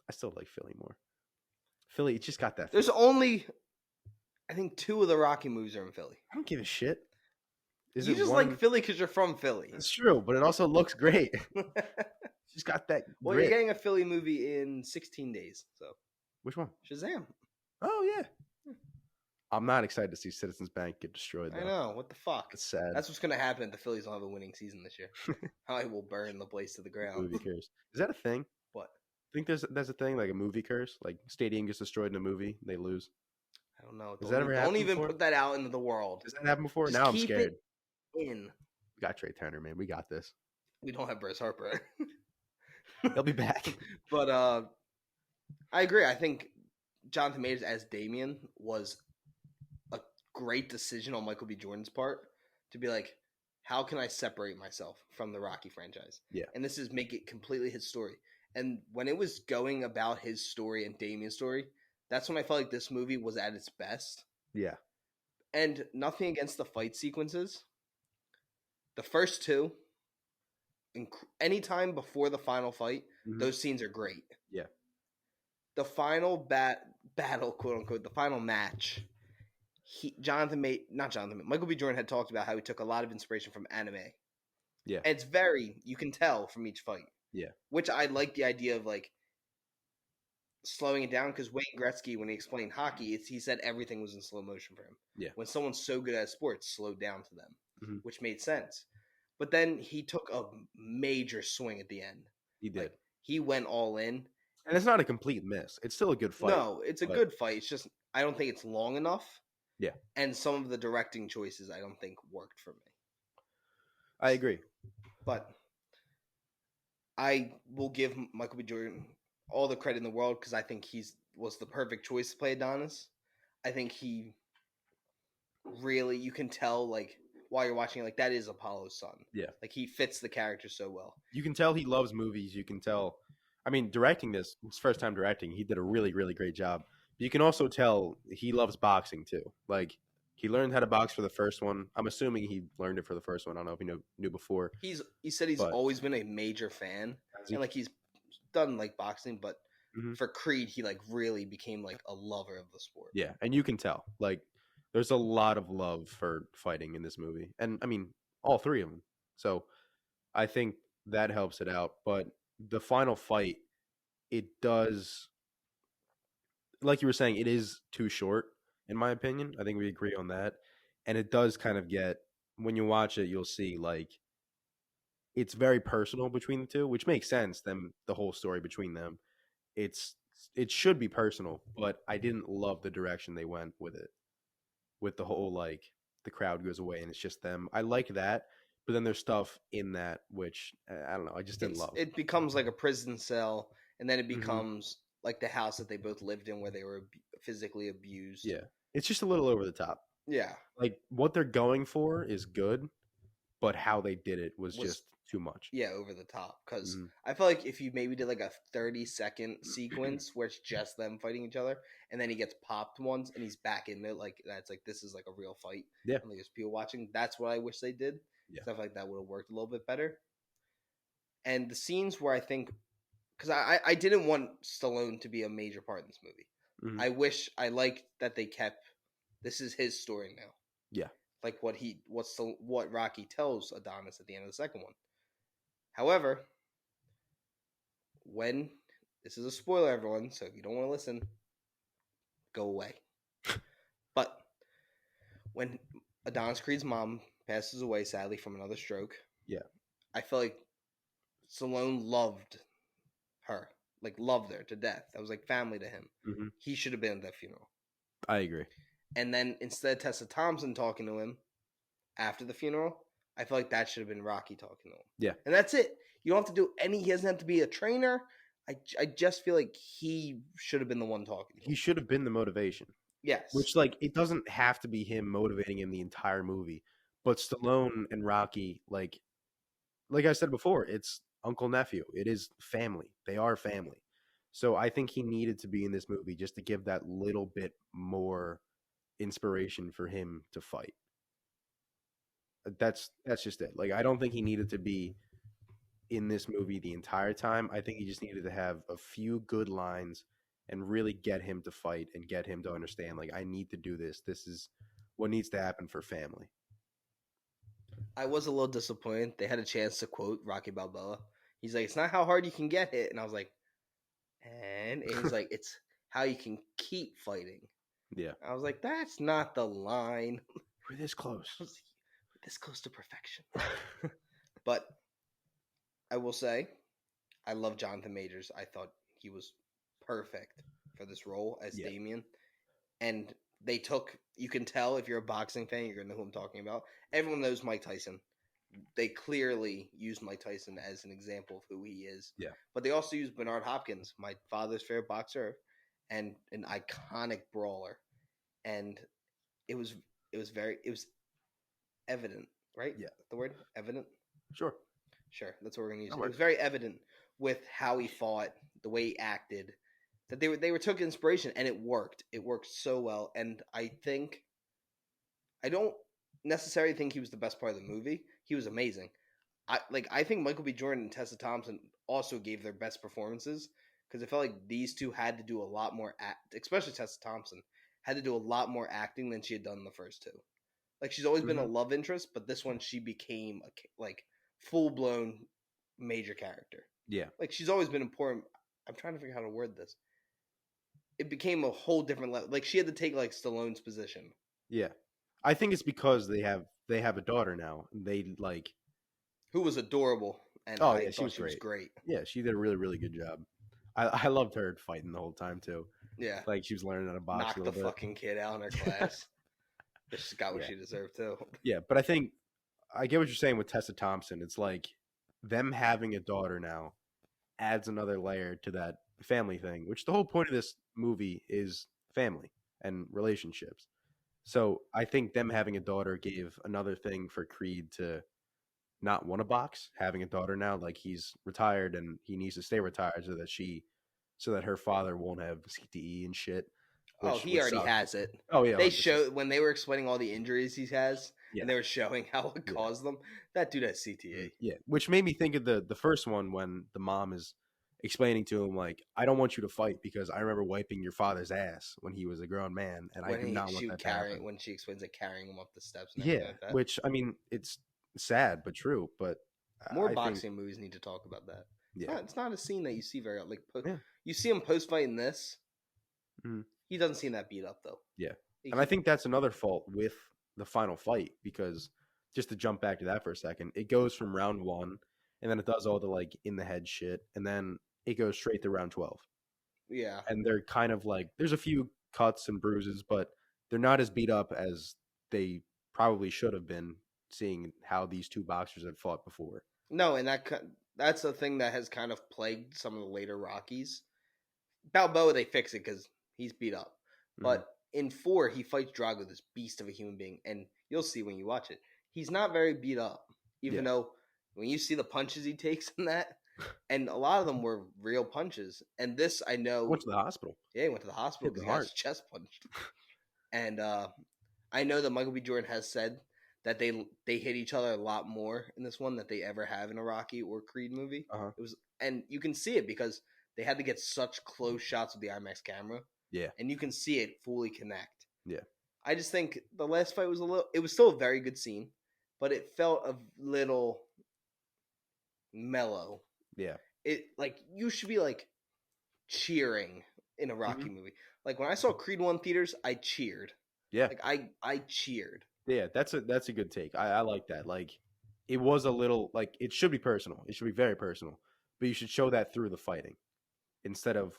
I still like Philly more. Philly, it just got that. There's only, I think, 2 of the Rocky movies are in Philly. I don't give a shit. Is You it just one? like Philly because you're from Philly. It's true, but it also looks great. She's got that. Well, grit. you're getting a Philly movie in 16 days, so Which one? Shazam. Oh yeah. I'm not excited to see Citizens Bank get destroyed. Though. I know. What the fuck? It's sad. That's what's gonna happen if the Phillies don't have a winning season this year. I will burn the place to the ground. Movie curse. Is that a thing? What? I think there's a thing like a movie curse. Like stadium gets destroyed in a movie, they lose. I don't know. Has that ever happened Don't even before? put that out into the world. Has that happened before? Just Now I'm keep scared. it in. We got Trey Turner, man. We got this. We don't have Bryce Harper. He'll be back. But I agree. I think Jonathan Majors as Damien was a great decision on Michael B. Jordan's part to be like, how can I separate myself from the Rocky franchise? Yeah. And this is make it completely his story. And when it was going about his story and Damien's story, that's when I felt like this movie was at its best. Yeah. And nothing against the fight sequences. The first 2, anytime before the final fight, those scenes are great. Yeah. The final battle, quote unquote, the final match, Michael B. Jordan had talked about how he took a lot of inspiration from anime. Yeah. And it's you can tell from each fight. Yeah. Which I like the idea of like slowing it down because Wayne Gretzky, when he explained hockey, he said everything was in slow motion for him. Yeah. When someone's so good at sports, slowed down to them, which made sense. But then he took a major swing at the end. He did. Like, he went all in. And it's not a complete miss. It's still a good fight. No, it's a good fight. It's just I don't think it's long enough. Yeah. And some of the directing choices I don't think worked for me. I agree. But I will give Michael B. Jordan all the credit in the world because I think was the perfect choice to play Adonis. I think he really, you can tell like while you're watching it, like that is Apollo's son. Yeah. Like he fits the character so well. You can tell he loves movies. You can tell, I mean, directing this, his first time directing, he did a really, really great job. But you can also tell he loves boxing too. Like he learned how to box for the first one. I'm assuming he learned it for the first one. I don't know if he knew before. He said he's always been a major fan. And like he's done like boxing, but for Creed, he like really became like a lover of the sport. Yeah, and you can tell. Like there's a lot of love for fighting in this movie. And I mean, all 3 of them. So I think that helps it out. But the final fight, it does, like you were saying, it is too short, in my opinion. I think we agree on that. And it does kind of get, when you watch it, you'll see like it's very personal between the 2, which makes sense. The whole story between them, it should be personal, but I didn't love the direction they went with it. With the whole like the crowd goes away and it's just them. I like that, but then there's stuff in that which I don't know. I just didn't love. It becomes like a prison cell, and then it becomes like the house that they both lived in where they were physically abused. Yeah, it's just a little over the top. Yeah, like what they're going for is good, but how they did it was just too much. Yeah, over the top. Because I feel like if you maybe did like a 30-second sequence where it's just them fighting each other, and then he gets popped once and he's back in there, like that's like this is like a real fight. Yeah, and like, there's people watching. That's what I wish they did. Yeah, I feel like that would have worked a little bit better. And the scenes where I think, because I didn't want Stallone to be a major part in this movie. I liked that they kept. This is his story now. Yeah. Like what Rocky tells Adonis at the end of the second one. However, this is a spoiler, everyone, so if you don't want to listen, go away. But when Adonis Creed's mom passes away, sadly, from another stroke, I feel like Stallone loved her, like loved her to death. That was like family to him. He should have been at that funeral. I agree. And then instead of Tessa Thompson talking to him after the funeral, I feel like that should have been Rocky talking to him. Yeah. And that's it. You don't have to do he doesn't have to be a trainer. I just feel like he should have been the one talking to He him. should have been the motivation. Yes. Which, like, it doesn't have to be him motivating him the entire movie. But Stallone and Rocky, like I said before, it's uncle nephew. It is family. They are family. So I think he needed to be in this movie just to give that little bit more inspiration for him to fight. That's just it. Like, I don't think he needed to be in this movie the entire time. I think he just needed to have a few good lines and really get him to fight and get him to understand, like, I need to do this. This is what needs to happen for family. I was a little disappointed. They had a chance to quote Rocky Balboa. He's like, "It's not how hard you can get hit," and I was like, and he's like, "It's how you can keep fighting." Yeah. I was like, "That's not the line." We're this close. I was like, this close to perfection. But I will say, I love Jonathan Majors. I thought he was perfect for this role as Damien. And they took, you can tell if you're a boxing fan, you're going to know who I'm talking about. Everyone knows Mike Tyson. They clearly used Mike Tyson as an example of who he is. Yeah. But they also used Bernard Hopkins, my father's favorite boxer, and an iconic brawler. And it was evident, right? Yeah. The word evident? Sure. That's what we're gonna use. That It works. was very evident with how he fought, the way he acted, that they were took inspiration, and it worked. It worked so well, and I don't necessarily think he was the best part of the movie. He was amazing. I think Michael B. Jordan and Tessa Thompson also gave their best performances because I felt like these two had to do a lot more especially Tessa Thompson had to do a lot more acting than she had done in the first two. Like, she's always been a love interest, but this one she became a full blown major character. Yeah. Like, she's always been important. I'm trying to figure out how to word this. It became a whole different level. Like, she had to take like Stallone's position. Yeah. I think it's because they have a daughter now. They like who was adorable, and she was great. Yeah, she did a really, really good job. I loved her fighting the whole time too. Yeah, like she was learning how to box. Knocked the fucking kid out in her class. She got what she deserved too. Yeah, but I think I get what you're saying with Tessa Thompson. It's like them having a daughter now adds another layer to that family thing, which the whole point of this movie is family and relationships. So I think them having a daughter gave another thing for Creed to not want to box. Having a daughter now, like, he's retired and he needs to stay retired so that her father won't have CTE and shit. He already has it. Oh yeah, they showed when they were explaining all the injuries he has, and they were showing how it caused them. That dude has CTE. Yeah, which made me think of the first one when the mom is explaining to him, like, I don't want you to fight because I remember wiping your father's ass when he was a grown man, and I do not want that to happen. When she explains it, carrying him up the steps. And yeah, like that. Which, I mean, it's sad but true. But more boxing movies need to talk about that. Yeah, it's not a scene that you see very like. You see him post fighting this. Mm-hmm. He doesn't seem that beat up though. Yeah, and I think that's another fault with the final fight, because just to jump back to that for a second, it goes from round 1, and then it does all the like in the head shit, and then it goes straight to round 12. Yeah, and they're kind of like, there's a few cuts and bruises, but they're not as beat up as they probably should have been, seeing how these two boxers had fought before. No, and that's the thing that has kind of plagued some of the later Rockies. Balboa, they fix it because he's beat up. But in 4, he fights Drago, this beast of a human being. And you'll see when you watch it, he's not very beat up. Even though when you see the punches he takes in that, and a lot of them were real punches. And this, I know... Went to the hospital. Yeah, he went to the hospital because he got his chest punched. And I know that Michael B. Jordan has said that they hit each other a lot more in this one than they ever have in a Rocky or Creed movie. It was, and you can see it because they had to get such close shots with the IMAX camera. Yeah. And you can see it fully connect. Yeah. I just think the last fight was it was still a very good scene, but it felt a little mellow. Yeah. It, like, you should be like cheering in a Rocky movie. Like, when I saw Creed 1 theaters, I cheered. Yeah. Like, I cheered. Yeah, that's a good take. I like that. Like, it was a little, like, it should be personal. It should be very personal. But you should show that through the fighting instead of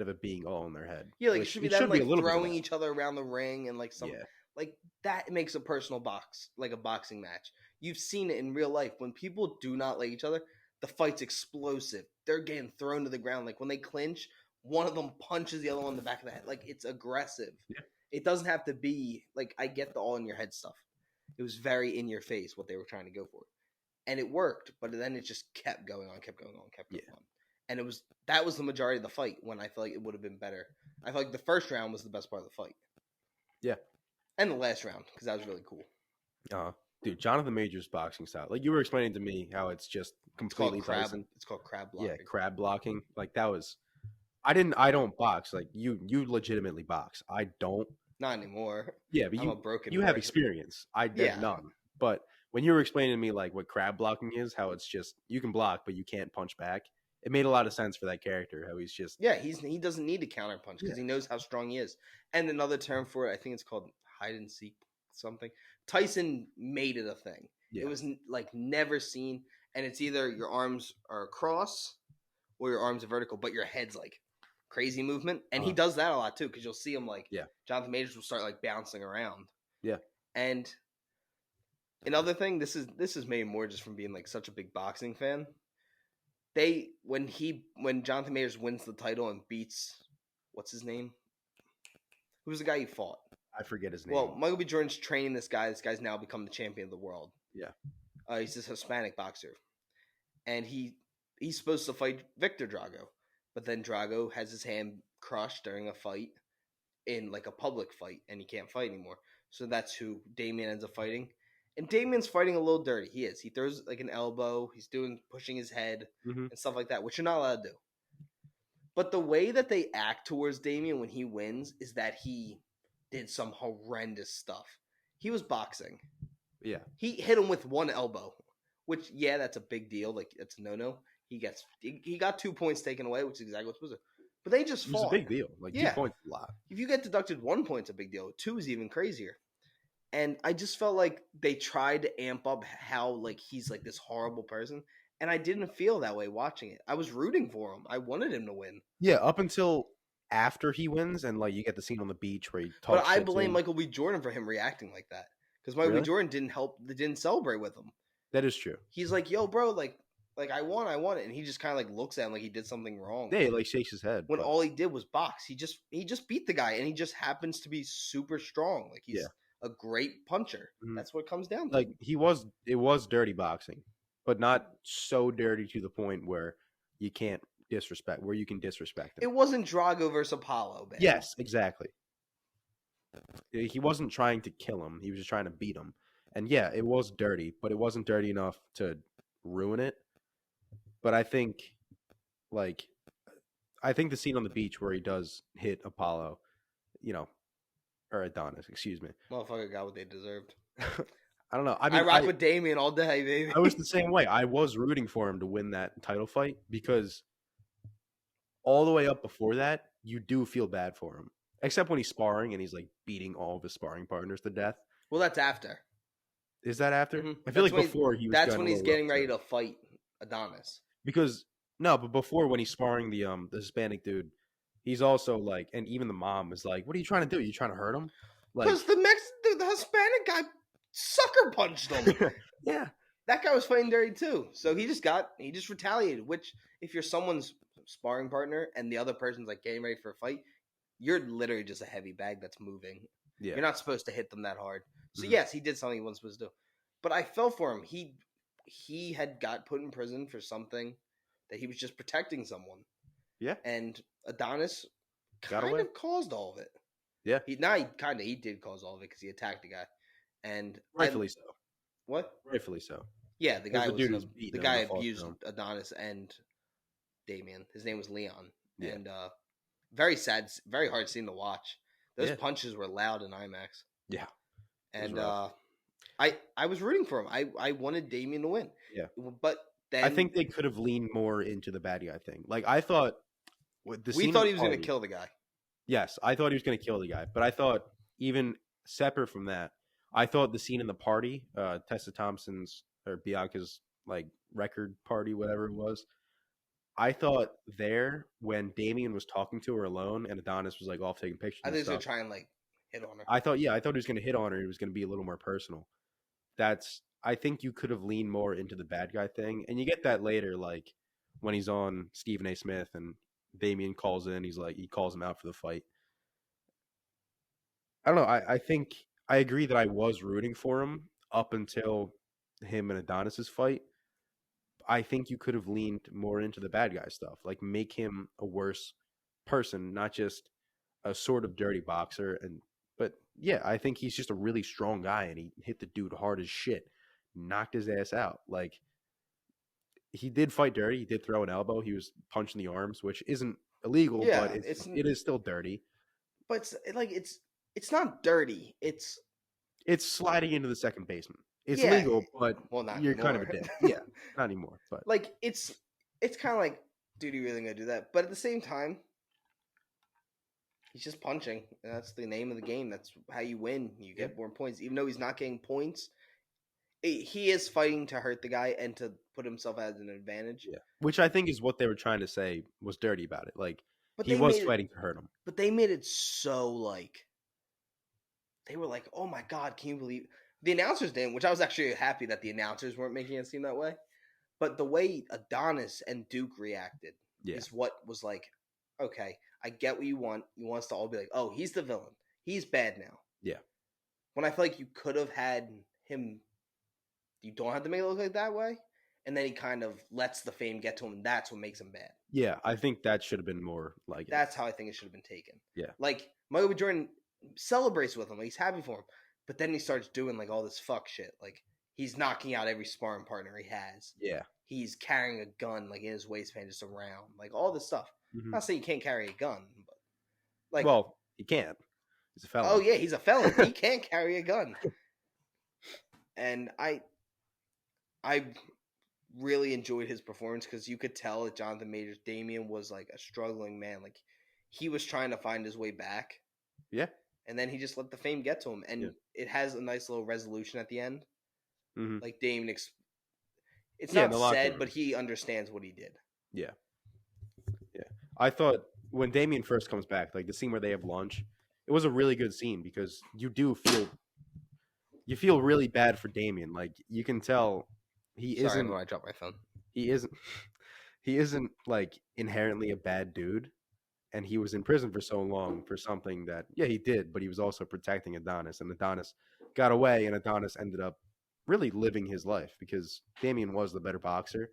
it being all in their head. Yeah, like, it should be them like throwing each other around the ring and like some like that makes a personal boxing match. You've seen it in real life when people do not like each other. The fight's explosive. They're getting thrown to the ground. Like when they clinch, one of them punches the other one in the back of the head. Like it's aggressive. Yeah. It doesn't have to be like I get the all in your head stuff. It was very in your face what they were trying to go for. And it worked, but then it just kept going on. And that was the majority of the fight when I feel like it would have been better. I feel like the first round was the best part of the fight. Yeah. And the last round, because that was really cool. Dude, Jonathan Major's boxing style. Like you were explaining to me how it's just completely Tyson. It's called crab blocking. Yeah, crab blocking. Like that was I don't box. Like you legitimately box. I don't. Not anymore. Yeah, but you have experience. I did none. But when you were explaining to me like what crab blocking is, how it's just you can block but you can't punch back. It made a lot of sense for that character. How he's just he doesn't need to counter punch because he knows how strong he is. And another term for it, I think it's called hide and seek something. Tyson made it a thing. Yeah. It was like never seen, and it's either your arms are across or your arms are vertical, but your head's like crazy movement. And he does that a lot too, because you'll see him like Jonathan Majors will start like bouncing around. Yeah. And another thing, this is maybe more just from being like such a big boxing fan. When Jonathan Majors wins the title and beats what's his name? Who's the guy he fought? I forget his name. Well, Michael B. Jordan's training this guy. This guy's now become the champion of the world. Yeah. He's this Hispanic boxer. And he's supposed to fight Victor Drago. But then Drago has his hand crushed during a fight in like a public fight, and he can't fight anymore. So that's who Damian ends up fighting. And Damian's fighting a little dirty. He is. He throws like an elbow. He's pushing his head and stuff like that, which you're not allowed to do. But the way that they act towards Damian when he wins is that he did some horrendous stuff. He was boxing. Yeah. He hit him with one elbow, which, that's a big deal. Like, that's a no-no. He got 2 points taken away, which is exactly what's supposed to. But they just fought. It's a big deal. Like, 2 points is a lot. If you get deducted 1 point, it's a big deal. 2 is even crazier. And I just felt like they tried to amp up how, like, he's, like, this horrible person. And I didn't feel that way watching it. I was rooting for him. I wanted him to win. Yeah, up until after he wins, and like you get the scene on the beach where he talks. But I blame Michael B. Jordan for him reacting like that, because Michael B. Jordan didn't celebrate with him. That is true. He's like, "Yo, bro, like I won it," and he just kind of like looks at him like he did something wrong. Yeah, he like shakes his head. When all he did was box. He just beat the guy, and he just happens to be super strong. Like he's a great puncher. Mm-hmm. That's what it comes down to. Like it was dirty boxing, but not so dirty to the point where you can disrespect him. It wasn't Drago versus Apollo, man. Yes, exactly. He wasn't trying to kill him. He was just trying to beat him. And yeah, it was dirty, but it wasn't dirty enough to ruin it. But I think the scene on the beach where he does hit Apollo, or Adonis, excuse me. Motherfucker got what they deserved. I don't know. I mean, I rock with Damian all day, baby. I was the same way. I was rooting for him to win that title fight because all the way up before that, you do feel bad for him. Except when he's sparring and he's like beating all of his sparring partners to death. Well, that's after. Is that after? Mm-hmm. I feel like before he was. That's when he's getting ready to fight Adonis. But before when he's sparring the Hispanic dude, he's also like, and even the mom is like, "What are you trying to do? Are you trying to hurt him?" Because the Hispanic guy sucker punched him. Yeah, that guy was fighting dirty too. So he just retaliated. Which, if you're someone's sparring partner and the other person's like getting ready for a fight, you're literally just a heavy bag that's moving. Yeah. You're not supposed to hit them that hard. So yes, he did something he wasn't supposed to do. But I felt for him. He had got put in prison for something that he was just protecting someone. Yeah. And Adonis kind of caused all of it. Yeah. He did cause all of it because he attacked the guy. And rightfully so. What? Rightfully so. Yeah, the guy abused Adonis and Damian. His name was Leon. Yeah. And very sad, very hard scene to watch. Those punches were loud in IMAX. Yeah. And I was rooting for him. I wanted Damian to win. Yeah. But then I think they could have leaned more into the bad guy thing. Like I thought we thought he was going to kill the guy. Yes, I thought he was going to kill the guy. But I thought even separate from that, I thought the scene in the party, Tessa Thompson's or Bianca's like record party, whatever it was, I thought there when Damian was talking to her alone and Adonis was like off taking pictures. I think he was going to try and like hit on her. I thought he was going to hit on her. It was going to be a little more personal. That's I think you could have leaned more into the bad guy thing, and you get that later, like when he's on Stephen A. Smith and Damien calls in. He calls him out for the fight. I don't know. I think I agree that I was rooting for him up until him and Adonis's fight. I think you could have leaned more into the bad guy stuff, like make him a worse person, not just a sort of dirty boxer. But yeah, I think he's just a really strong guy, and he hit the dude hard as shit, knocked his ass out. Like he did fight dirty. He did throw an elbow. He was punching the arms, which isn't illegal, but Yeah, it is still dirty. but it's not dirty. It's sliding into the second baseman. It's Yeah, legal, but well, not you're kind of anymore. a dick. Yeah, not anymore. But Like it's kind of like, dude, you really gonna do that? But at the same time, he's just punching. And that's the name of the game. That's how you win. You get more points, even though he's not getting points. He is fighting to hurt the guy and to put himself as an advantage. yeah, which I think is what they were trying to say was dirty about it. Like But he they was made fighting to hurt him. But they made it so like they were like, "Oh my god, can you believe?" The announcers didn't, which I was actually happy that the announcers weren't making it seem that way. But the way Adonis and Duke reacted is what was like, okay, I get what you want. You want us to all be like, "Oh, he's the villain. He's bad now." Yeah. When I feel like you could have had him, you don't have to make it look like that way, and then he kind of lets the fame get to him, and that's what makes him bad. Yeah, I think that should have been more like it. That's how I think it should have been taken. Yeah. Like Michael B. Jordan celebrates with him, like, he's happy for him, but then he starts doing like all this fuck shit. Like he's knocking out every sparring partner he has. Yeah. He's carrying a gun like in his waistband just around, like all this stuff. Mm-hmm. I'm not saying you can't carry a gun, but like, well, he can't. He's a felon. Oh yeah, he's a felon. He can't carry a gun. And I really enjoyed his performance because you could tell that Jonathan Majors Damien was like a struggling man. Like he was trying to find his way back. Yeah. And then he just let the fame get to him. And it has a nice little resolution at the end. Mm-hmm. Like Damien, it's not said, but he understands what he did. Yeah. Yeah. I thought when Damien first comes back, like the scene where they have lunch, it was a really good scene because you feel really bad for Damien. Like you can tell Sorry, when I dropped my phone. He isn't like inherently a bad dude, and he was in prison for so long for something that he did, but he was also protecting Adonis, and Adonis got away, and Adonis ended up really living his life because Damien was the better boxer.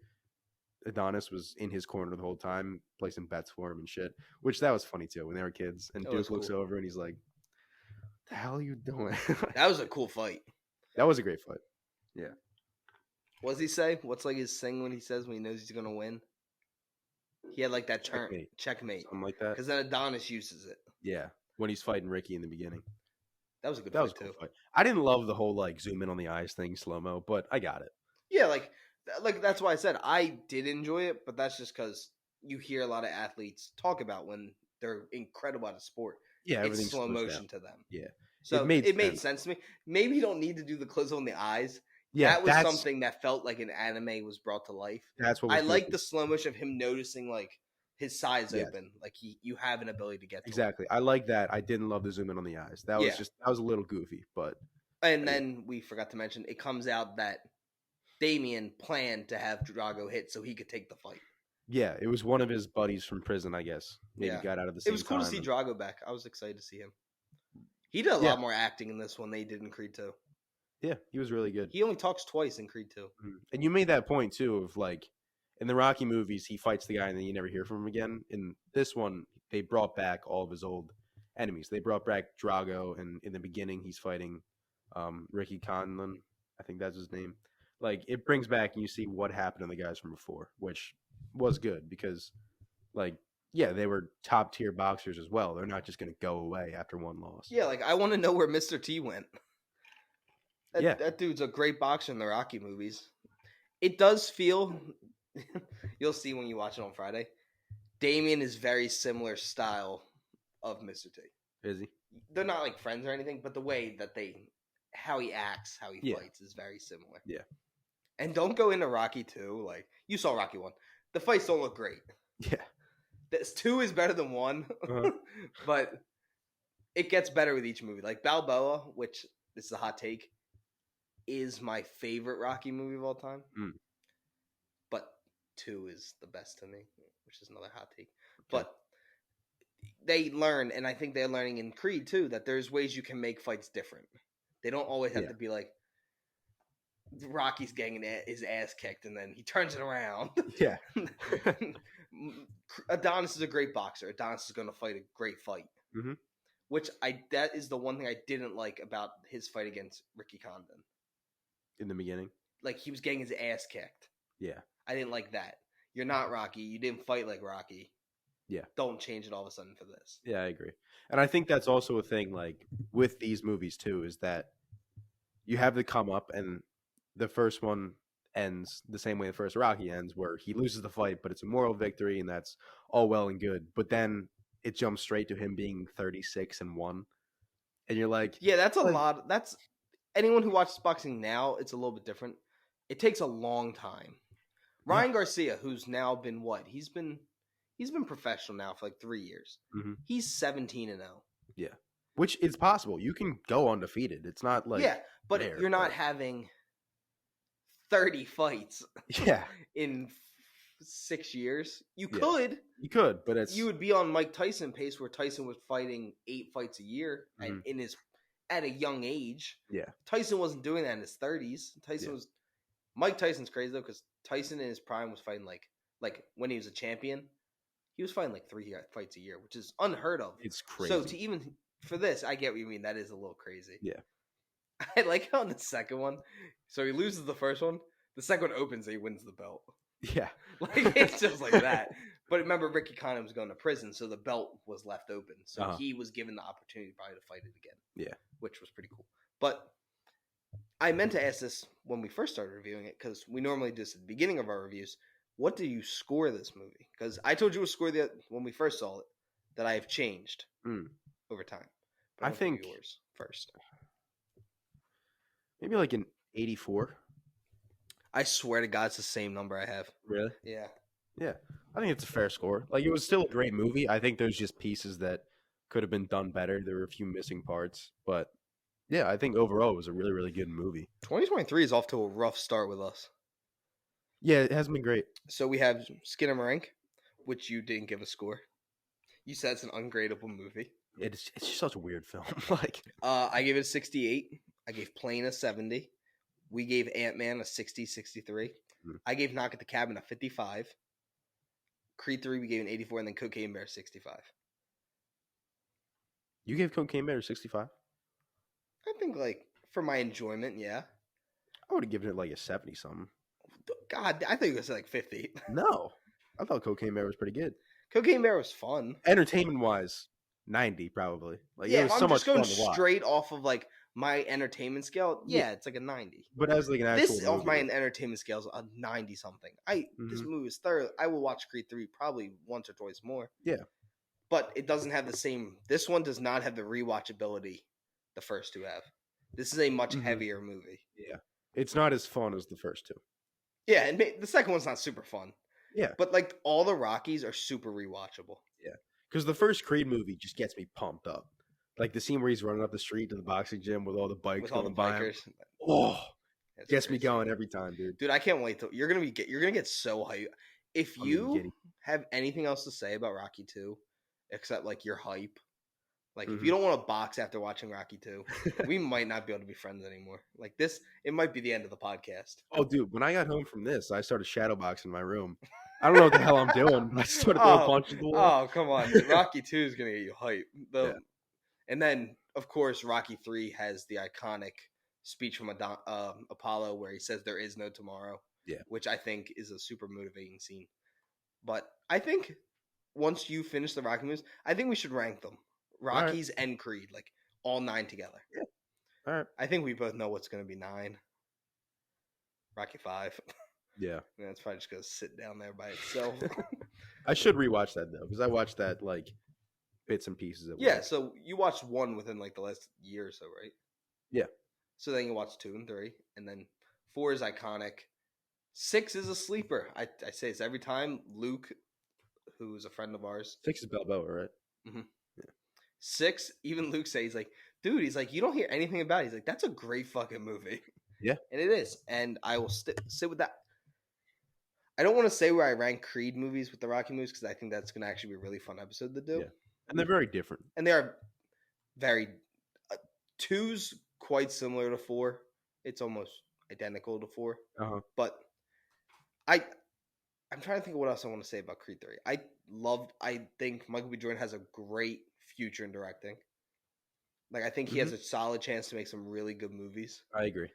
Adonis was in his corner the whole time, placing bets for him and shit, which that was funny too when they were kids. And Duke looks over and he's like, "The hell are you doing?" That was a cool fight. That was a great fight. Yeah. What does he say? What's like his thing when he says when he knows he's gonna win? He had like that turn checkmate, something like that. Because then Adonis uses it. Yeah, when he's fighting Ricky in the beginning. That was a good fight too. Fight. I didn't love the whole like zoom in on the eyes thing, slow mo, but I got it. Yeah, like that's why I said I did enjoy it, but that's just because you hear a lot of athletes talk about when they're incredible at a sport. Yeah, it's slow motion to them. Yeah, so it made sense to me. Maybe you don't need to do the close on the eyes. Yeah, that was something that felt like an anime was brought to life. That's what I like the slow motion of him noticing like his sides open, like you have an ability to get to exactly. him. I like that. I didn't love the zoom in on the eyes. That was a little goofy, but then we forgot to mention it comes out that Damien planned to have Drago hit so he could take the fight. Yeah, it was one of his buddies from prison, I guess. Maybe got out of the same. It was cool to see Drago back. I was excited to see him. He did a lot more acting in this one than he did in Creed 2. Yeah, he was really good. He only talks twice in Creed 2. Mm-hmm. And you made that point, too, of like, in the Rocky movies, he fights the guy and then you never hear from him again. In this one, they brought back all of his old enemies. They brought back Drago, and in the beginning, he's fighting Ricky Conlon. I think that's his name. Like, it brings back and you see what happened to the guys from before, which was good because, like, yeah, they were top-tier boxers as well. They're not just going to go away after one loss. Yeah, like, I want to know where Mr. T went. That dude's a great boxer in the Rocky movies. It does feel, you'll see when you watch it on Friday, Damien is very similar style of Mr. T. Is he? They're not like friends or anything, but the way that how he acts, how he fights is very similar. Yeah. And don't go into Rocky 2. Like, you saw Rocky 1. The fights don't look great. Yeah. This 2 is better than 1, but it gets better with each movie. Like Balboa, which this is a hot take, is my favorite Rocky movie of all time. Mm. But 2 is the best to me, which is another hot take. Okay. But they learn, and I think they're learning in Creed too, that there's ways you can make fights different. They don't always have to be like Rocky's getting his ass kicked and then he turns it around. Yeah. Adonis is a great boxer. Adonis is going to fight a great fight. Mm-hmm. Which that is the one thing I didn't like about his fight against Ricky Condon. In the beginning? Like, he was getting his ass kicked. Yeah. I didn't like that. You're not Rocky. You didn't fight like Rocky. Yeah. Don't change it all of a sudden for this. Yeah, I agree. And I think that's also a thing, like, with these movies, too, is that you have the come up, and the first one ends the same way the first Rocky ends, where he loses the fight, but it's a moral victory, and that's all well and good. But then it jumps straight to him being 36-1. And you're like... Yeah, that's a lot. That's... Anyone who watches boxing now, it's a little bit different. It takes a long time. Ryan Garcia, who's now been what? He's been professional now for like 3 years. Mm-hmm. He's 17-0. Yeah. Which is possible. You can go undefeated. It's not like... Yeah, but you're not having 30 fights in 6 years. You could. You could, but it's... You would be on Mike Tyson pace where Tyson was fighting 8 fights a year and at a young age. Yeah. Tyson wasn't doing that in his 30s. Mike Tyson's crazy though, because Tyson in his prime was fighting like when he was a champion, he was fighting like 3 fights a year, which is unheard of. It's crazy. So to even for this, I get what you mean. That is a little crazy. Yeah. I like how in the second one, so he loses the first one. The second one opens and he wins the belt. Yeah. Like, it's just like that. But remember, Ricky Condon was going to prison, so the belt was left open. So he was given the opportunity probably to fight it again. Yeah. Which was pretty cool. But I meant to ask this when we first started reviewing it, because we normally do this at the beginning of our reviews. What do you score this movie? Because I told you a score when we first saw it that I have changed over time. But I think yours first. Maybe like an 84. I swear to God, it's the same number I have. Really? Yeah. Yeah. I think it's a fair score. Like, it was still a great movie. I think there's just pieces that could have been done better. There were a few missing parts. But, yeah, I think overall it was a really, really good movie. 2023 is off to a rough start with us. Yeah, it hasn't been great. So we have Skinamarink, which you didn't give a score. You said it's an ungradable movie. It's just such a weird film. Like, I gave it a 68. I gave Plane a 70. We gave Ant-Man a 60, 63. I gave Knock at the Cabin a 55. Creed 3, we gave an 84, and then Cocaine Bear 65. You gave Cocaine Bear 65? I think, like, for my enjoyment, yeah. I would have given it like a 70-something. God, I think it was like 50. No. I thought Cocaine Bear was pretty good. Cocaine Bear was fun. Entertainment-wise, 90 probably. Like, yeah, it was if so I'm much just going fun to watch. straight off of, like, my entertainment scale, it's like a 90. But as like an actual this movie, off my entertainment scale is a 90 something. This movie is third. I will watch Creed 3 probably once or twice more. Yeah. But it doesn't have the same. This one does not have the rewatchability the first two have. This is a much heavier movie. Yeah. It's not as fun as the first two. Yeah, and the second one's not super fun. Yeah. But like all the Rockies are super rewatchable. Yeah. Because the first Creed movie just gets me pumped up. Like the scene where he's running up the street to the boxing gym with all the bikes going by him. Oh, gets me going every time, dude. Dude, I can't wait till you're gonna get so hyped. If you have anything else to say about Rocky 2, except like your hype, like if you don't want to box after watching Rocky 2, we might not be able to be friends anymore. Like this, it might be the end of the podcast. Oh, dude, when I got home from this, I started shadowboxing in my room. I don't know what the hell I'm doing. I started throwing punches at the wall. Oh, come on. Rocky 2 is going to get you hype. And then, of course, Rocky 3 has the iconic speech from Apollo where he says there is no tomorrow. Yeah. Which I think is a super motivating scene. But I think once you finish the Rocky movies, I think we should rank them. Rockies and Creed, like all 9 together. Yeah. All right. I think we both know what's going to be 9. Rocky 5. Yeah. It's probably just going to sit down there by itself. I should rewatch that, though, because I watched that, like, bits and pieces of it. So you watched 1 within, like, the last year or so, right? Yeah. So then you watched 2 and 3, and then 4 is iconic. 6 is a sleeper. I say this every time. Luke, who is a friend of ours. 6 is Balboa, right? Mm-hmm. Yeah. 6, even Luke says, he's like, dude, he's like, you don't hear anything about it. He's like, that's a great fucking movie. Yeah. And it is. And I will sit with that. I don't want to say where I rank Creed movies with the Rocky movies because I think that's going to actually be a really fun episode to do. Yeah. And they're very different. And they are very. Two's quite similar to 4. It's almost identical to 4. Uh-huh. But I'm trying to think of what else I want to say about Creed 3. I think Michael B. Jordan has a great future in directing. Like, I think he has a solid chance to make some really good movies. I agree.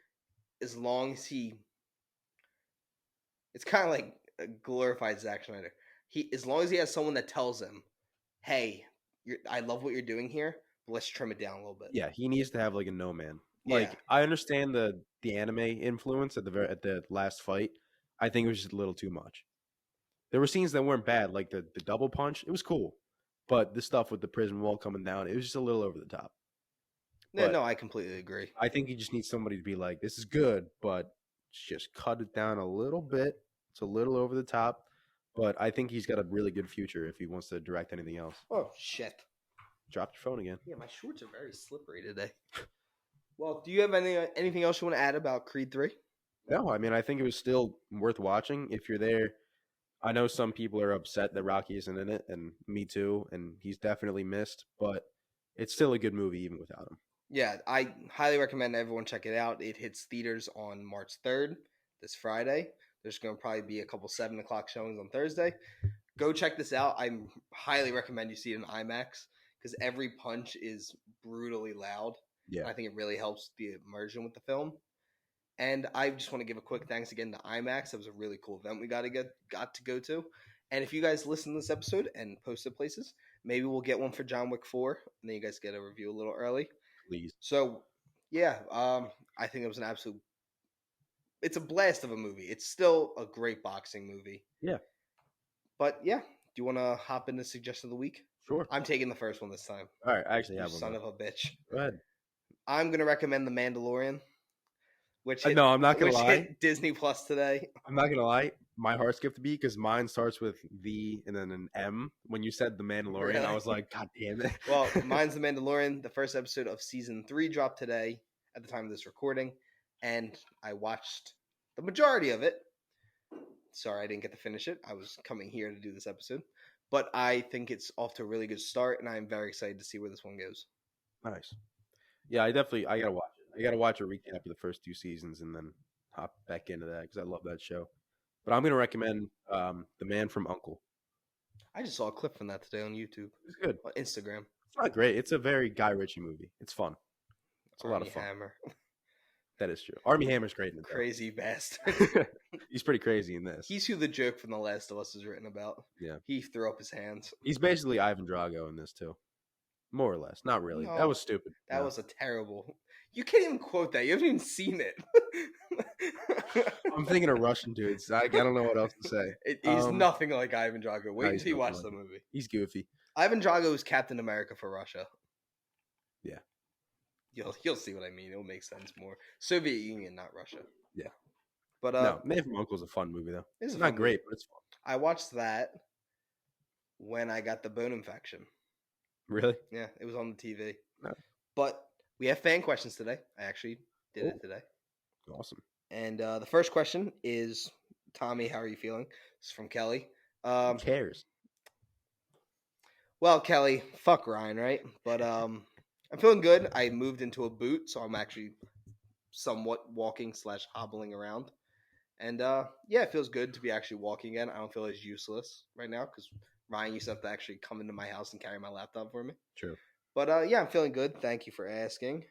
As long as it's kind of like a glorified Zack Snyder. As long as he has someone that tells him, "Hey, I love what you're doing here, but let's trim it down a little bit." Yeah, he needs to have like a no man. Like Yeah. I understand the anime influence at the last fight. I think it was just a little too much. There were scenes that weren't bad, like the double punch. It was cool, but the stuff with the prison wall coming down, it was just a little over the top. Yeah, But no, I completely agree. I think you just need somebody to be like, "This is good, but just cut it down a little bit. It's a little over the top." But I think he's got a really good future if he wants to direct anything else. Oh shit! Dropped your phone again. Yeah, my shorts are very slippery today. Well, do you have anything else you want to add about Creed 3? No, I mean I think it was still worth watching if you're there. I know some people are upset that Rocky isn't in it, and me too, and he's definitely missed, but it's still a good movie even without him. Yeah, I highly recommend everyone check it out. It hits theaters on March 3rd, this Friday. There's going to probably be a couple 7 o'clock showings on Thursday. Go check this out. I highly recommend you see it in IMAX because every punch is brutally loud. Yeah. I think it really helps the immersion with the film. And I just want to give a quick thanks again to IMAX. It was a really cool event we got to go to. And if you guys listen to this episode and post it places, maybe we'll get one for John Wick 4, and then you guys get a review a little early. Please. So, yeah, I think it was it's a blast of a movie. It's still a great boxing movie. Yeah. But, yeah, do you want to hop into Suggestion of the Week? Sure. I'm taking the first one this time. All right, I actually You have one. son of a bitch. Go ahead. I'm going to recommend The Mandalorian, which No, I'm not gonna lie. hit Disney Plus today. I'm not gonna lie. My heart skipped a beat because mine starts with the and then an M. When you said The Mandalorian, Really? I was like, God damn it. Well, mine's The Mandalorian. The first episode of season 3 dropped today at the time of this recording, and I watched the majority of it. Sorry, I didn't get to finish it. I was coming here to do this episode, but I think it's off to a really good start, and I'm very excited to see where this one goes. Nice. Yeah, I gotta watch it. I gotta watch a recap of the first 2 seasons and then hop back into that because I love that show. But I'm gonna recommend The Man from U.N.C.L.E. I just saw a clip from that today on YouTube. It's good. On Instagram. It's not great. It's a very Guy Ritchie movie. It's fun. It's a lot of fun. Hammer. That is true. Armie Hammer's great in it. Crazy bastard. He's pretty crazy in this. He's who the joke from The Last of Us is written about. Yeah. He threw up his hands. He's basically Ivan Drago in this too. More or less. Not really. No, that was stupid. That was a terrible. You can't even quote that. You haven't even seen it. I'm thinking of Russian dudes. I don't know what else to say. He's nothing like Ivan Drago. Wait No, until you watch nothing the like movie. He's goofy. Ivan Drago is Captain America for Russia. Yeah. You'll see what I mean. It'll make sense more. Soviet Union, not Russia. Yeah. But no, Man from U.N.C.L.E. is a fun movie though. It's not great, but it's fun. I watched that when I got the bone infection. Really? Yeah, it was on the TV. No. But we have fan questions today. I actually did it today. Awesome. And the first question is, Tommy, how are you feeling? It's from Kelly. Who cares? Well, Kelly, fuck Ryan, right? But I'm feeling good. I moved into a boot, so I'm actually somewhat walking / hobbling around. And yeah, it feels good to be actually walking again. I don't feel as useless right now because Ryan used to have to actually come into my house and carry my laptop for me. True. But yeah, I'm feeling good. Thank you for asking.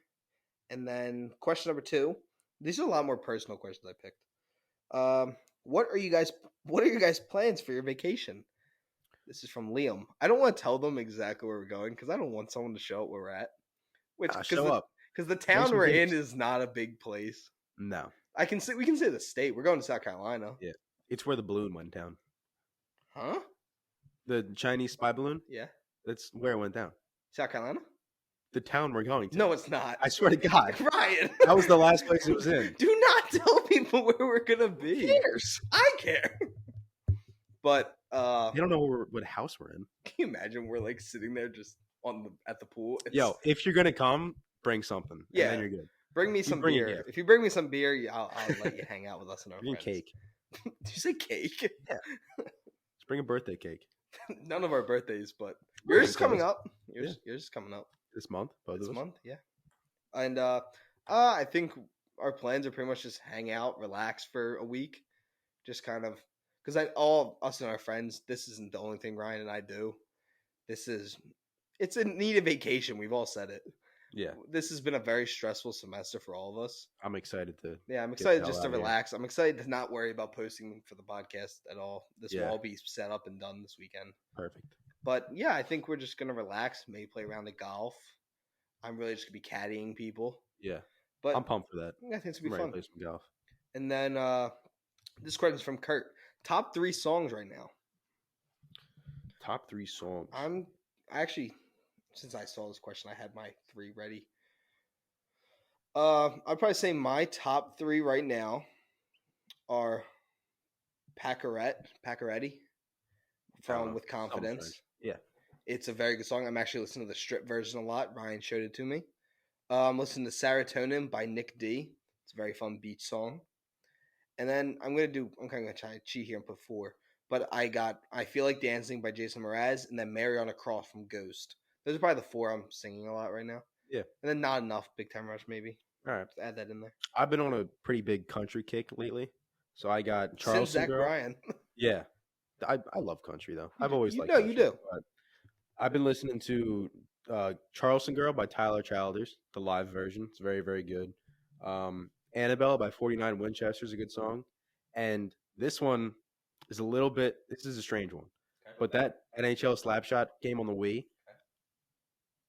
And then question number 2. These are a lot more personal questions I picked. What are you guys' plans for your vacation? This is from Liam. I don't want to tell them exactly where we're going because I don't want someone to show up where we're at. Show up. Because the town we're in is not a big place. No. We can say the state. We're going to South Carolina. Yeah. It's where the balloon went down. Huh? The Chinese spy balloon? Yeah. That's where it went down. South Carolina? The town we're going to. No, it's not. I swear to God. Ryan. That was the last place it was in. Do not tell people where we're going to be. Who cares? I care. But you don't know what house we're in. Can you imagine we're like sitting there just at the pool? Yo, if you're gonna come, bring something. Yeah. And then you're good. Bring me You some bring a beer. gift. If you bring me some beer, I'll let you hang out with us and our Bring friends. cake. Did you say cake? Yeah. Just bring a birthday cake. None of our birthdays, but We're yours is getting coming close. up. Yours is coming up This month, both this of us. month. Yeah, and I think our plans are pretty much just hang out, relax for a week, just kind of because all us and our friends. This isn't the only thing Ryan and I do. It's a needed vacation. We've all said it. Yeah. This has been a very stressful semester for all of us. I'm excited to. Yeah, I'm Get excited the just hell to outta here. relax. I'm excited to not worry about posting for the podcast at all. This will Yeah. all be set up and done this weekend. Perfect. But yeah, I think we're just gonna relax, maybe play around the golf. I'm really just gonna be caddying people. Yeah. But I'm pumped for that. I think it's I'm gonna be ready fun. to play some golf. And then this question's from Kurt. Top 3 songs right now. Top 3 songs. I'm actually, since I saw this question, I had my 3 ready. I'd probably say my top 3 right now are Paccaretti from With Confidence. Yeah. It's a very good song. I'm actually listening to the strip version a lot. Ryan showed it to me. Listen to Serotonin by Nick D. It's a very fun beach song. And then I'm kind of gonna try to cheat here and put 4. But I Feel Like Dancing by Jason Mraz and then Mariana Cross from Ghost. Those are probably the 4 I'm singing a lot right now. Yeah. And then Not Enough, Big Time Rush maybe. All right. Just add that in there. I've been on a pretty big country kick lately. So I got Charleston Since Zach Girl. Bryan. Yeah. I love country though. I've always liked country. You do. But I've been listening to Charleston Girl by Tyler Childers, the live version. It's very, very good. Annabelle by 49 Winchester is a good song. And this one is this is a strange one. But that NHL Slapshot game on the Wii,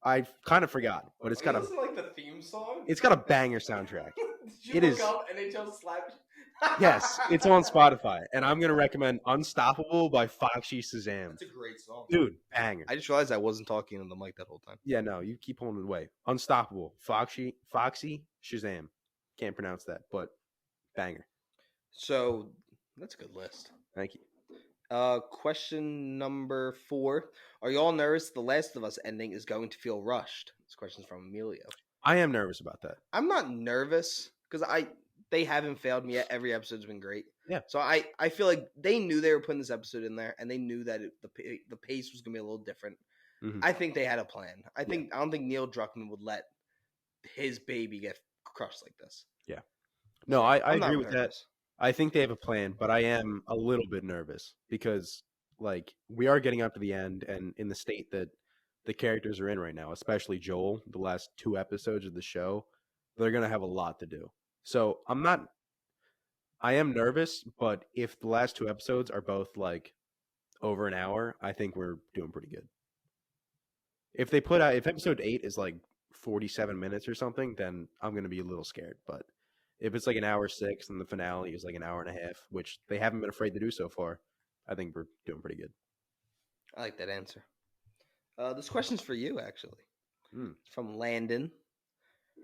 I kind of forgot. But it's got like the theme song? It's got a banger soundtrack. Did you look up NHL Slap? Yes, it's on Spotify. And I'm going to recommend Unstoppable by Foxy Shazam. That's a great song. Dude, banger. I just realized I wasn't talking on the mic that whole time. Yeah, no, you keep holding it away. Unstoppable. Foxy Shazam. Can't pronounce that, but banger. So that's a good list. Thank you. Question number 4. Are you all nervous The Last of Us ending is going to feel rushed? This question's from Emilio. I am nervous about that. I'm not nervous because they haven't failed me yet. Every episode's been great. Yeah. So I feel like they knew they were putting this episode in there, and they knew that the pace was going to be a little different. Mm-hmm. I think they had a plan. I don't think Neil Druckmann would let his baby get crushed like this. Yeah. No, I agree with nervous. that. I think they have a plan, but I am a little bit nervous because, like, we are getting up to the end, and in the state that the characters are in right now, especially Joel, the last 2 episodes of the show, they're going to have a lot to do. So I am nervous, but if the last 2 episodes are both, like, over an hour, I think we're doing pretty good. If episode 8 is, like, 47 minutes or something, then I'm going to be a little scared, but if it's like an hour 6 and the finale is like an hour and a half, which they haven't been afraid to do so far, I think we're doing pretty good. I like that answer. This question's for you, actually. It's from Landon.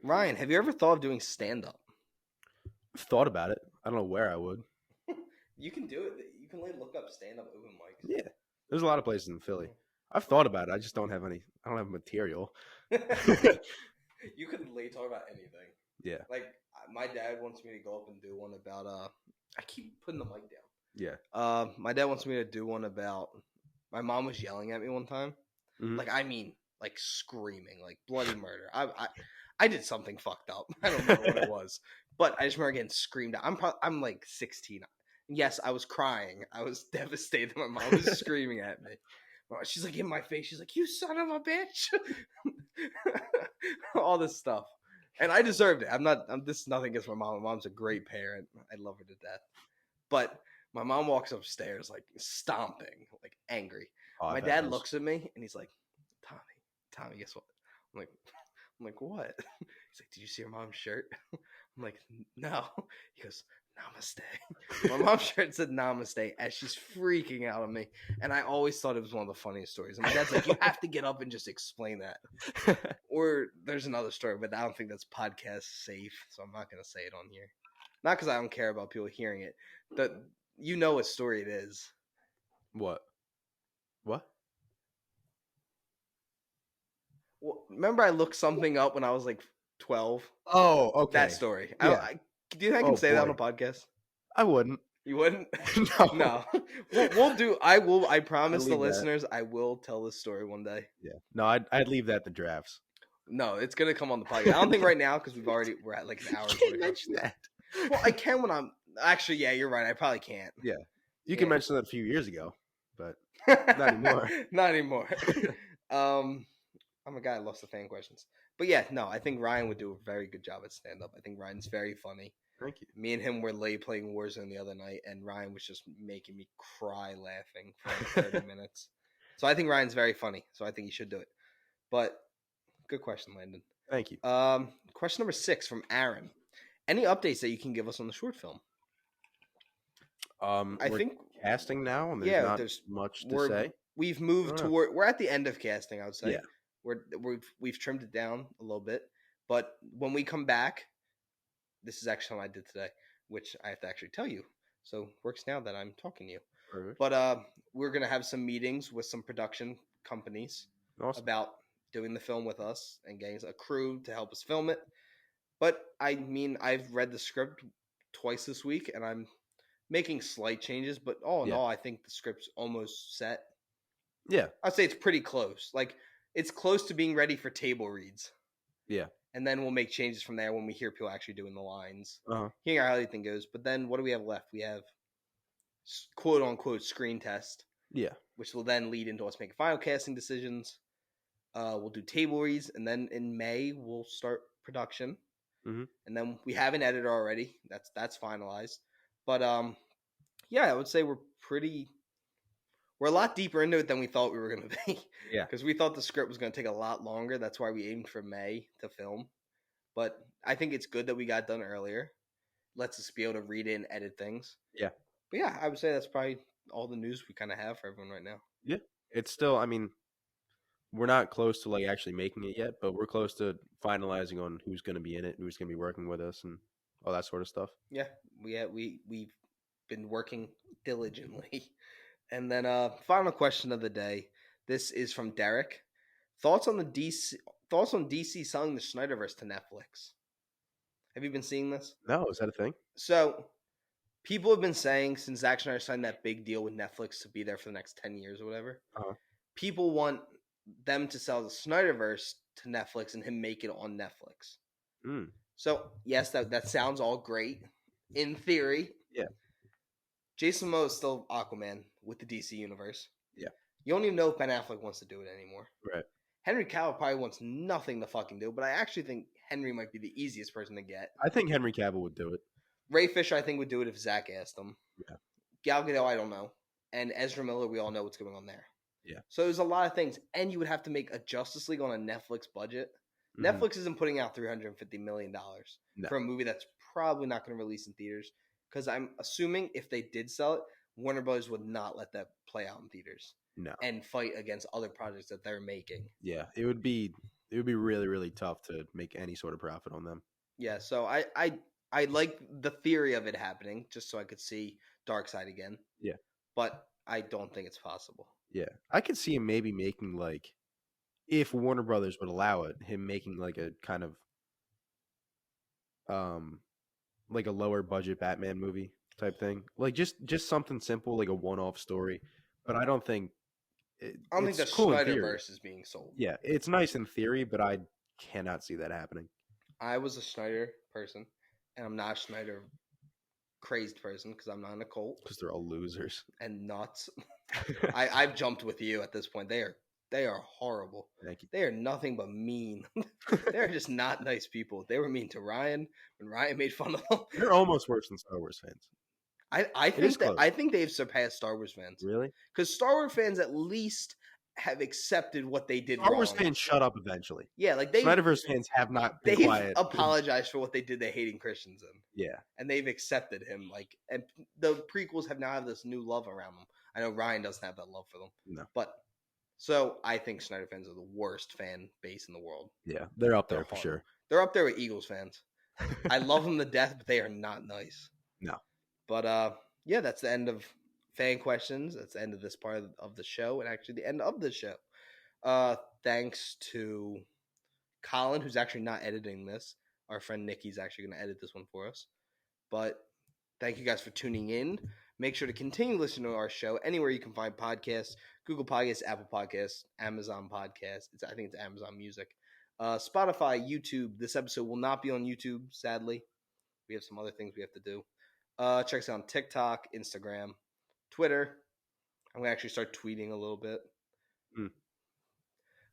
Ryan, have you ever thought of doing stand-up? I've thought about it. I don't know where I would. You can do it. You can look up stand-up open mics. Yeah. There's a lot of places in Philly. I've thought about it. I just don't have material. You could talk about anything. Yeah. Like, my dad wants me to go up and do one about I keep putting the mic down. Yeah. My dad wants me to do one about my mom was yelling at me one time. Mm-hmm. Like, I mean, like screaming, like bloody murder. I did something fucked up. I don't know what it was, but I just remember getting screamed at. I'm like 16. Yes, I was crying. I was devastated. My mom was screaming at me. She's like in my face. She's like, "You son of a bitch!" All this stuff. And I deserved it. This is nothing against my mom. My mom's a great parent. I love her to death. But my mom walks upstairs like stomping, like angry. My dad looks at me and he's like, Tommy, guess what? I'm like, what? He's like, did you see your mom's shirt? I'm like, no. He goes, namaste. My mom's shirt said namaste as she's freaking out on me. And I always thought it was one of the funniest stories. And my dad's like, you have to get up and just explain that. Or there's another story, but I don't think that's podcast safe. So I'm not going to say it on here. Not because I don't care about people hearing it. You know what story it is. What? Well, remember I looked something up when I was like 12. Oh, That okay. story. Yeah. Do you think I can Oh, say that on a boy. podcast? I wouldn't. You wouldn't? No. No. We'll do. I promise the leave that. listeners I will tell this story one day. Yeah. No, I'd leave that to drafts. No, it's gonna come on the podcast. I don't think right now because we're at like an hour. You can't mention that. Well, I can when I'm actually. Yeah, you're right. I probably can't. Yeah. You can mention that a few years ago, but Not anymore. Not anymore. Oh my god, I lost the fan questions. But yeah, no, I think Ryan would do a very good job at stand up. I think Ryan's very funny. Thank you. Me and him were late playing Warzone the other night, and Ryan was just making me cry laughing for like 30 minutes. So I think Ryan's very funny. So I think he should do it. But good question, Landon. Thank you. Question number 6 from Aaron. Any updates that you can give us on the short film? I think casting now, and there's much to say. We've moved toward. We're at the end of casting, I would say. Yeah. We've trimmed it down a little bit, but when we come back, this is actually what I did today, which I have to actually tell you. So it works now that I'm talking to you. Perfect. But we're gonna have some meetings with some production companies about doing the film with us and getting a crew to help us film it. But I mean, I've read the script twice this week, and I'm making slight changes. But all in all, I think the script's almost set. Yeah, I'd say it's pretty close. Like it's close to being ready for table reads. Yeah. And then we'll make changes from there when we hear people actually doing the lines. Uh-huh. Hearing how everything goes. But then what do we have left? We have quote unquote screen test. Yeah. Which will then lead into us making final casting decisions. We'll do table reads, and then in May we'll start production. Mm-hmm. And then we have an editor already. That's finalized. But yeah, I would say we're a lot deeper into it than we thought we were going to be. Yeah. Because we thought the script was going to take a lot longer. That's why we aimed for May to film. But I think it's good that we got done earlier. Lets us be able to read it and edit things. Yeah. But yeah, I would say that's probably all the news we kind of have for everyone right now. Yeah. It's still, I mean, we're not close to like actually making it yet, but we're close to finalizing on who's going to be in it, who's going to be working with us, and all that sort of stuff. Yeah. We've been working diligently. And then final question of the day. This is from Derek. Thoughts on DC selling the Snyderverse to Netflix? Have you been seeing this? No, is that a thing? So people have been saying since Zack Snyder signed that big deal with Netflix to be there for the next 10 years or whatever, people want them to sell the Snyderverse to Netflix and him make it on Netflix. Mm. So yes, that sounds all great in theory. Yeah. Jason Momoa is still Aquaman with the DC universe. Yeah. You don't even know if Ben Affleck wants to do it anymore. Right. Henry Cavill probably wants nothing to fucking do, but I actually think Henry might be the easiest person to get. I think Henry Cavill would do it. Ray Fisher, I think, would do it if Zach asked him. Yeah. Gal Gadot, I don't know. And Ezra Miller, we all know what's going on there. Yeah. So there's a lot of things. And you would have to make a Justice League on a Netflix budget. Mm-hmm. Netflix isn't putting out $350 million for a movie that's probably not going to release in theaters. Because I'm assuming if they did sell it, Warner Brothers would not let that play out in theaters. No. And fight against other projects that they're making. Yeah, it would be really, really tough to make any sort of profit on them. Yeah, so I like the theory of it happening just so I could see Darkseid again. Yeah. But I don't think it's possible. Yeah. I could see him maybe making like, if Warner Brothers would allow it, him making like a kind of like a lower budget Batman movie type thing. Like just something simple, like a one-off story. But I don't think I don't think the cool Snyderverse is being sold. Yeah, it's nice in theory, but I cannot see that happening. I was a Snyder person, and I'm not a Snyder crazed person because I'm not in a cult. Because they're all losers and nuts. I've jumped with you at this point. They are horrible. Thank you. They are nothing but mean. They're just not nice people. They were mean to Ryan when Ryan made fun of them. They're almost worse than Star Wars fans. I think they've surpassed Star Wars fans. Really? Because Star Wars fans at least have accepted what they did Star wrong. Wars fans shut up eventually. Yeah, like Snyderverse fans have not been quiet. They've apologized for what they did to hating Christians in. Yeah. And they've accepted him. And the prequels have now this new love around them. I know Ryan doesn't have that love for them. No. But so I think Snyder fans are the worst fan base in the world. Yeah, they're up there for sure. They're up there with Eagles fans. I love them to death, but they are not nice. No. But yeah, that's the end of fan questions. That's the end of this part of the show, and actually the end of the show. Thanks to Colin, who's actually not editing this. Our friend Nikki's actually going to edit this one for us. But thank you guys for tuning in. Make sure to continue listening to our show anywhere you can find podcasts: Google Podcasts, Apple Podcasts, Amazon Podcasts. I think it's Amazon Music, Spotify, YouTube. This episode will not be on YouTube, sadly. We have some other things we have to do. Check us out on TikTok, Instagram, Twitter. I'm going to actually start tweeting a little bit.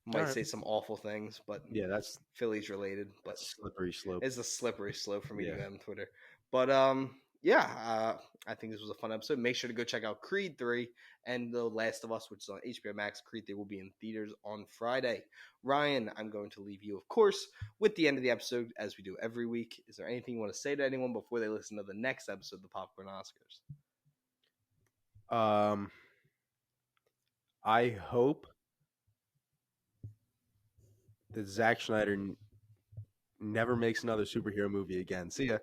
Might say some awful things, but yeah, that's Phillies related. But slippery slope. It's a slippery slope for me to Yeah. go on Twitter. But I think this was a fun episode. Make sure to go check out Creed 3 and The Last of Us, which is on HBO Max. Creed 3 will be in theaters on Friday. Ryan, I'm going to leave you, of course, with the end of the episode, as we do every week. Is there anything you want to say to anyone before they listen to the next episode of the Popcorn Oscars? I hope that Zack Snyder never makes another superhero movie again. See ya.